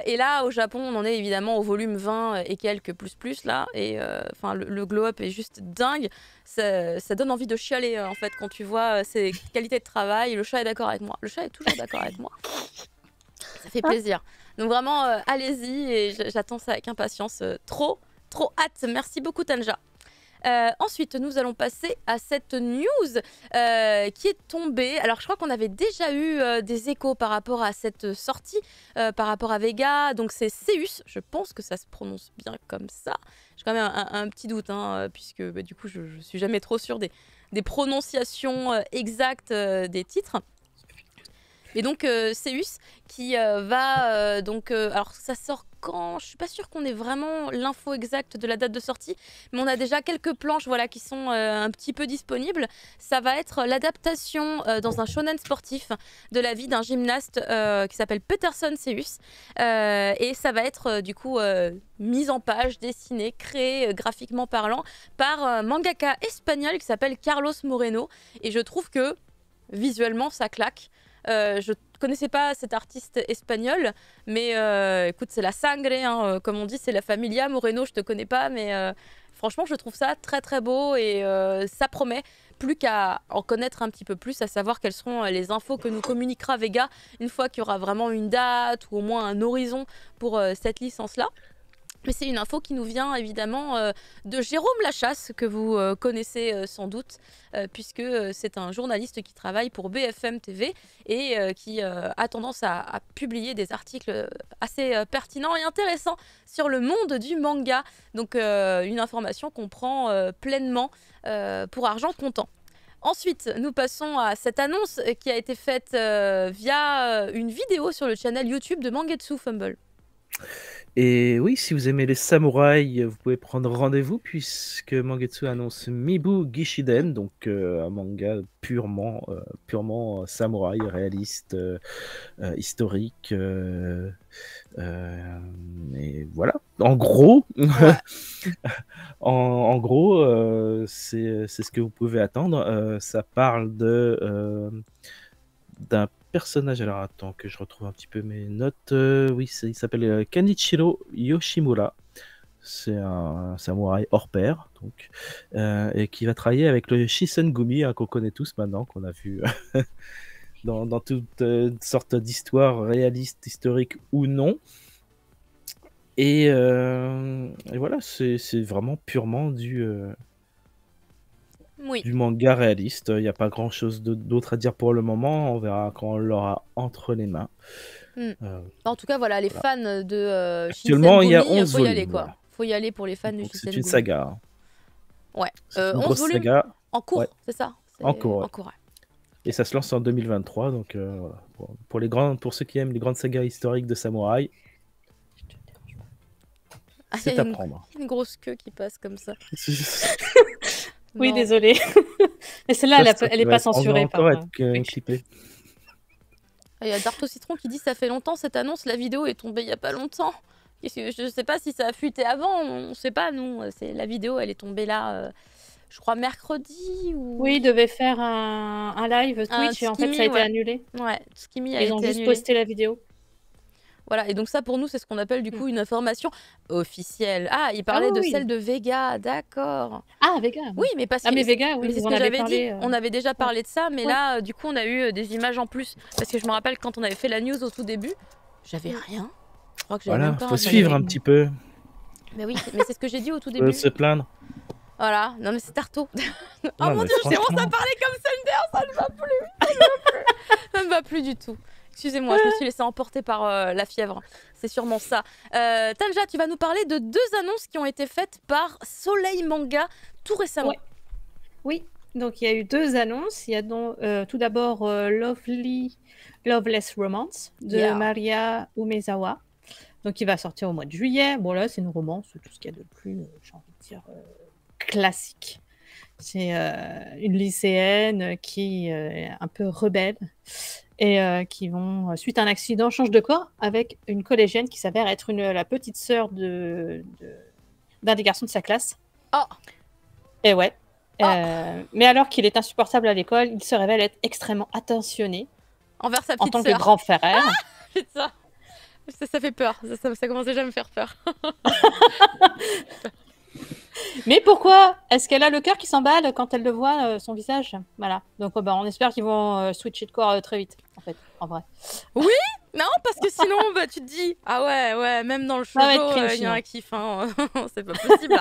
Et là, au Japon, on en est évidemment au volume 20 et quelques plus là. Et enfin, le glow up est juste dingue. Ça donne envie de chialer en fait quand tu vois ses qualités de travail. Le chat est d'accord avec moi. Le chat est toujours d'accord avec moi. Ça fait plaisir. Donc vraiment, allez-y et j'attends ça avec impatience. Trop hâte. Merci beaucoup Tanja. Ensuite, nous allons passer à cette news qui est tombée. Alors, je crois qu'on avait déjà eu des échos par rapport à cette sortie, par rapport à Vega. Donc, c'est Seus. Je pense que ça se prononce bien comme ça. J'ai quand même un petit doute, hein, puisque du coup, je ne suis jamais trop sûre des prononciations exactes des titres. Et donc, Seus qui va donc... alors, ça sort quand? Je suis pas sûre qu'on ait vraiment l'info exacte de la date de sortie, mais on a déjà quelques planches voilà, qui sont un petit peu disponibles. Ça va être l'adaptation dans un shonen sportif de la vie d'un gymnaste qui s'appelle Peterson Seus. Et ça va être du coup mise en page, dessinée, créée graphiquement parlant par un mangaka espagnol qui s'appelle Carlos Moreno. Et je trouve que visuellement, ça claque. Je connaissais pas cet artiste espagnol, mais écoute, c'est la sangre, hein, comme on dit, c'est la familia. Moreno, je te connais pas, mais franchement, je trouve ça très très beau et ça promet. Plus qu'à en connaître un petit peu plus, à savoir quelles seront les infos que nous communiquera Vega une fois qu'il y aura vraiment une date ou au moins un horizon pour cette licence-là. Mais c'est une info qui nous vient évidemment de Jérôme Lachasse, que vous connaissez sans doute, puisque c'est un journaliste qui travaille pour BFM TV et qui a tendance à publier des articles assez pertinents et intéressants sur le monde du manga. Donc une information qu'on prend pleinement pour argent comptant. Ensuite, nous passons à cette annonce qui a été faite via une vidéo sur le channel YouTube de Mangetsu Fumble. Et oui, si vous aimez les samouraïs, vous pouvez prendre rendez-vous puisque Mangetsu annonce Mibu Gishiden, donc un manga purement samouraï, réaliste, historique. Et voilà. En gros, en gros, c'est ce que vous pouvez attendre. Ça parle d'un personnage. Alors attends que je retrouve un petit peu mes notes. Oui, il s'appelle Kanichiro Yoshimura. C'est un samouraï hors pair, donc, et qui va travailler avec le Shisengumi, qu'on connaît tous maintenant, qu'on a vu dans toutes sortes d'histoires réalistes, historiques ou non. Et voilà, c'est vraiment purement du manga réaliste. Il n'y a pas grand chose d'autre à dire pour le moment. On verra quand on l'aura entre les mains. En tout cas, voilà, les fans de actuellement, il y a Shisengumi, 11 faut y volumes, aller, quoi. voilà. Faut y aller pour les fans de Donc, Shisengumi. c'est une saga. Ouais. C'est une 11 grosse volumes saga. en cours, Ouais. c'est ça? En cours, ouais. En cours, ouais. Et ça se lance en 2023. Donc, voilà. Pour ceux qui aiment les grandes sagas historiques de samouraï, c'est à prendre. Une grosse queue qui passe comme ça. Oui, Non. désolé. Mais celle-là, elle est pas censurée. On va encore être clippé. Il y a Darto Citron qui dit ça fait longtemps cette annonce, la vidéo est tombée il y a pas longtemps. Je sais pas si ça a fuité avant, on sait pas nous. La vidéo elle est tombée là, je crois mercredi ou. Oui, ils devaient faire un live Twitch et en fait ça a été annulé. Ouais, Skimmy a été Ils ont annulé. juste posté la vidéo. Voilà, et donc ça pour nous c'est ce qu'on appelle du coup une information officielle. Ah, il parlait de celle de Vega, d'accord. Ah, Vega. Oui, mais parce que mais Vega, oui, c'est ce que j'avais dit. On avait déjà parlé de ça, mais là du coup on a eu des images en plus. Parce que je me rappelle quand on avait fait la news au tout début, j'avais rien. Je crois que j'avais même pas faut suivre un petit peu. Mais oui, mais c'est ce que j'ai dit au tout début. Se plaindre. Voilà, non mais c'est Tarto. Oh Non, mon dieu, j'ai commencé à parler comme Thunder, ça ne va plus. Ça ne va plus du tout. Excusez-moi, je me suis laissée emporter par la fièvre. C'est sûrement ça. Tanja, tu vas nous parler de 2 annonces qui ont été faites par Soleil Manga tout récemment. Ouais. Oui, donc il y a eu 2 annonces. Il y a donc tout d'abord Loveless Romance de Maria Umezawa. Donc il va sortir au mois de juillet. Bon là, c'est une romance, tout ce qu'il y a de plus, j'ai envie de dire, classique. C'est une lycéenne qui est un peu rebelle et qui vont, suite à un accident, change de corps avec une collégienne qui s'avère être la petite sœur d'un des garçons de sa classe. Oh. Et ouais. Mais alors qu'il est insupportable à l'école, il se révèle être extrêmement attentionné Envers sa en petite tant que sœur. grand frère. Putain. Ça fait peur. Ça commence déjà à me faire peur. Mais pourquoi est-ce qu'elle a le cœur qui s'emballe quand elle le voit, son visage? Voilà. Donc on espère qu'ils vont switcher de corps très vite, en fait, en vrai. Non, parce que sinon, bah, tu te dis, ah ouais, même dans le Ça va être shoujo, cringe, il y a un sinon. kiff. Hein. C'est pas possible,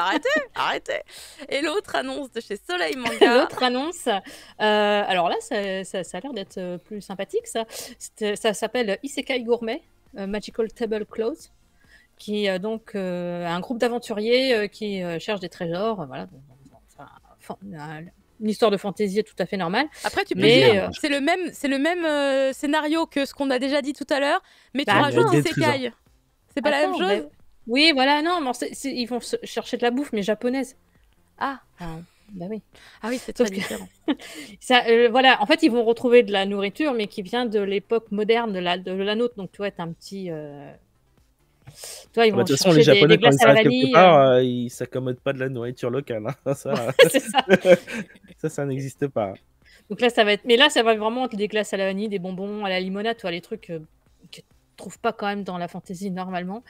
arrêtez. Et l'autre annonce de chez Soleil Manga. L'autre annonce, alors là, ça a l'air d'être plus sympathique, ça. Ça s'appelle Isekai Gourmet, Magical Tablecloth, qui est donc un groupe d'aventuriers qui cherchent des trésors. Voilà, une histoire de fantaisie tout à fait normale. Après, tu peux Mais, dire, c'est le même scénario que ce qu'on a déjà dit tout à l'heure, mais tu Bah, rajoutes des des Isekai. C'est pas la même Attends, chose mais- Oui, voilà, non, mais ils vont chercher de la bouffe, mais japonaise. Ah. Bah oui. Ah oui, c'est très Sauf que- différent. Ça, voilà, en fait, ils vont retrouver de la nourriture, mais qui vient de l'époque moderne de la nôtre. Donc, tu vois, t'as un petit. Tu vois, ils Bah, vont de toute façon, chercher les Japonais, des quand glaces ils à la s'arrêtent quelque vanille. part, ils s'accommodent pas de la nourriture locale. Hein. C'est ça. Ça n'existe pas. Donc là, ça va être. Mais là, ça va vraiment être des glaces à la vanille, des bonbons à la limonade, tu vois, les trucs que tu trouves pas quand même dans la fantaisie normalement.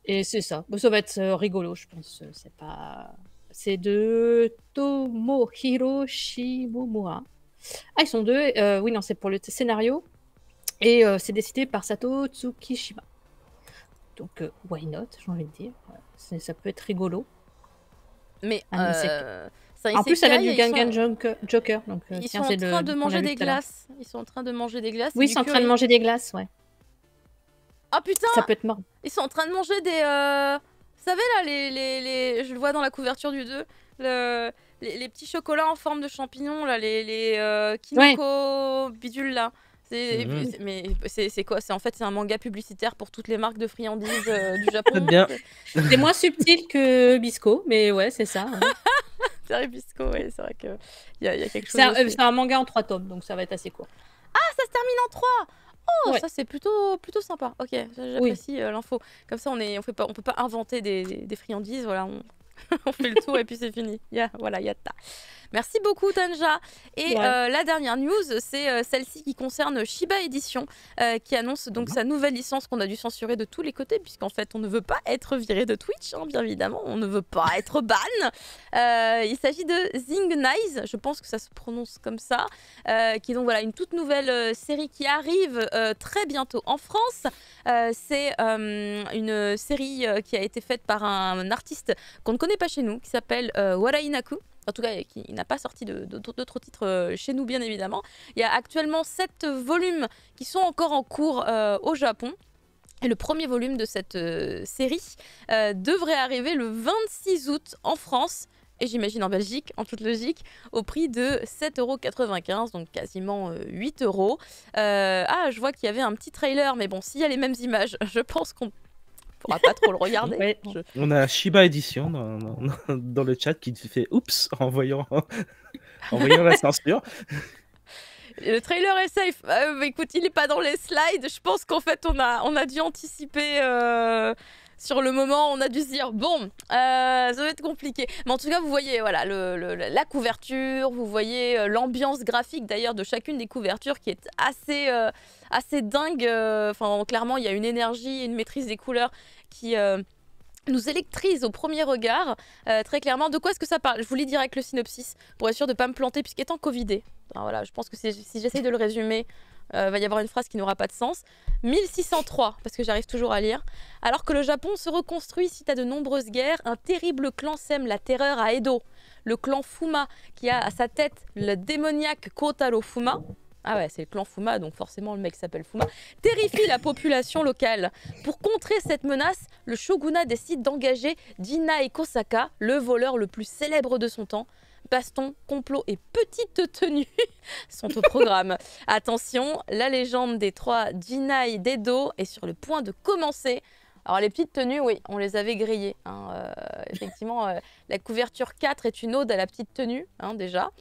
Et c'est ça. Bon, ça va être rigolo, je pense. C'est pas. C'est de Tomohiro Shimomura. Ah, ils sont deux. Oui, non, c'est pour le scénario. Et c'est décidé par Sato Tsukishima. Donc, why not, j'ai envie de dire. Ça peut être rigolo. Mais Un isekai. c'est un En plus, ça va être isekai, du ils Gangan sont- Joker. Donc, Ils tiens, sont en c'est train de qu'on a manger vu des tout à l'heure. glaces. Ils sont en train de manger des glaces. Oui, du ils sont en train de curry. manger des glaces, ouais. Ah putain, Ça peut être mort. ils sont en train de manger des. Vous savez là, je le vois dans la couverture du 2, les petits chocolats en forme de champignons, là, les Kinoko bidules là. Mais c'est quoi? C'est en fait c'est un manga publicitaire pour toutes les marques de friandises du Japon. Très bien. C'est moins subtil que Bisco, mais ouais, c'est ça. Hein. C'est Ribisco, ouais, c'est vrai qu'il y a quelque chose. C'est aussi. un manga en 3 tomes, donc ça va être assez court. Ça se termine en 3. Oh, Ouais. ça c'est plutôt sympa. Ok, j'apprécie l'info. Comme ça, on peut pas inventer des friandises. Voilà, on fait le tour et puis c'est fini. Voilà, yatta. Merci beaucoup Tanja. Et Ouais. la dernière news, c'est celle-ci qui concerne Shiba Edition, qui annonce donc sa nouvelle licence qu'on a dû censurer de tous les côtés, puisqu'en fait on ne veut pas être viré de Twitch, hein, bien évidemment, on ne veut pas être ban. Il s'agit de Zing Nice, je pense que ça se prononce comme ça, qui est donc voilà une toute nouvelle série qui arrive très bientôt en France. C'est une série qui a été faite par un artiste qu'on ne connaît pas chez nous, qui s'appelle Warainaku. En tout cas, qui n'a pas sorti d'autres titres chez nous, bien évidemment. Il y a actuellement 7 volumes qui sont encore en cours au Japon. Et le premier volume de cette série devrait arriver le 26 août en France. Et j'imagine en Belgique, en toute logique, au prix de 7,95 €, donc quasiment 8 €. Je vois qu'il y avait un petit trailer, mais bon, s'il y a les mêmes images, je pense qu'on pourra pas trop le regarder. Ouais. On a Shiba Edition dans le chat qui fait oups en voyant la censure. Le trailer est safe. Écoute, il est pas dans les slides. Je pense qu'en fait, on a dû anticiper sur le moment. On a dû se dire, bon, ça va être compliqué. Mais en tout cas, vous voyez voilà, la couverture, vous voyez l'ambiance graphique d'ailleurs de chacune des couvertures qui est assez dingue. Enfin, clairement, il y a une énergie et une maîtrise des couleurs qui nous électrise au premier regard. Très clairement, de quoi est-ce que ça parle? Je vous lis direct le synopsis pour être sûr de ne pas me planter, puisqu'étant covidé, voilà, je pense que si j'essaye de le résumer, va y avoir une phrase qui n'aura pas de sens. 1603, parce que j'arrive toujours à lire. Alors que le Japon se reconstruit suite à de nombreuses guerres, un terrible clan sème la terreur à Edo. Le clan Fuma, qui a à sa tête le démoniaque Kotaro Fuma. Ah ouais, c'est le clan Fuma, donc forcément le mec s'appelle Fuma. Terrifie la population locale. Pour contrer cette menace, le shogunat décide d'engager Jinai Kosaka, le voleur le plus célèbre de son temps. Baston, complot et petite tenue sont au programme. Attention, la légende des 3 Jinai d'Edo est sur le point de commencer. Alors les petites tenues, oui, on les avait grillées. Hein. Effectivement, la couverture 4 est une ode à la petite tenue, hein, déjà.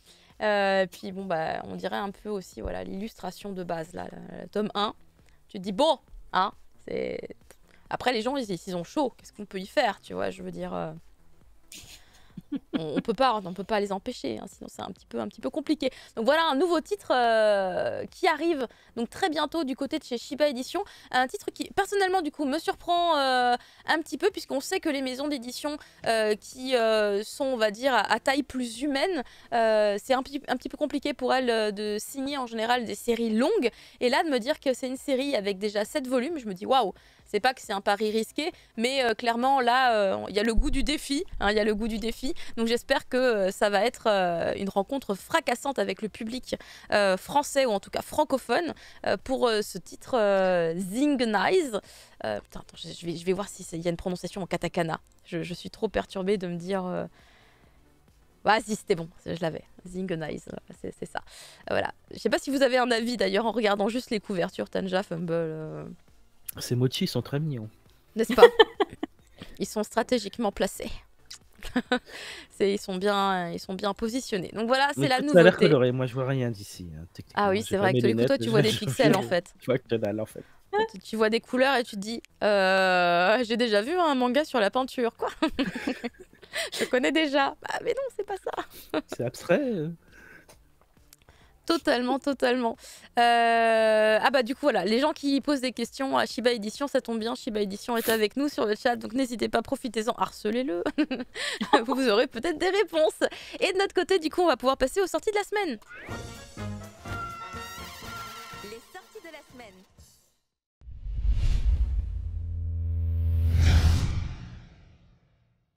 Puis bon, bah, on dirait un peu aussi voilà, l'illustration de base, là, le tome 1. Tu te dis, bon, hein, c'est... Après, les gens, ils ont chaud, qu'est-ce qu'on peut y faire, tu vois, je veux dire... On peut pas les empêcher, hein, sinon c'est un petit peu compliqué. Donc voilà un nouveau titre qui arrive donc très bientôt du côté de chez Shiba Edition. Un titre qui personnellement du coup me surprend un petit peu puisqu'on sait que les maisons d'édition qui sont on va dire à taille plus humaine, c'est un petit peu compliqué pour elles de signer en général des séries longues. Et là de me dire que c'est une série avec déjà 7 volumes, je me dis waouh. C'est pas que c'est un pari risqué, mais clairement là, il y a le goût du défi. Il y a le goût du défi. Donc j'espère que ça va être une rencontre fracassante avec le public français ou en tout cas francophone pour ce titre Zingnize. Putain, attends, je vais voir s'il y a une prononciation en katakana. Je suis trop perturbée de me dire. Ah si, c'était bon, je l'avais. Zingnize, c'est ça. Voilà. Je sais pas si vous avez un avis d'ailleurs en regardant juste les couvertures, Tanja, Fumble. Ces mochis sont très mignons. N'est-ce pas? Ils sont stratégiquement placés. Ils sont bien positionnés. Donc voilà, c'est la Ça a l'air nouveauté. coloré, moi je vois rien d'ici. Hein, Ah oui, c'est vrai que toi tu vois des pixels en fait. Je vois que dalle en fait. Tu vois des couleurs et tu te dis j'ai déjà vu un manga sur la peinture, quoi. Je connais déjà. Ah mais non, c'est pas ça. C'est abstrait. Totalement. Ah bah du coup voilà, les gens qui posent des questions à Shiba Edition, ça tombe bien, Shiba Edition est avec nous sur le chat, donc n'hésitez pas, profitez-en, harcelez-le. Vous aurez peut-être des réponses. Et de notre côté, du coup, on va pouvoir passer aux sorties de la semaine.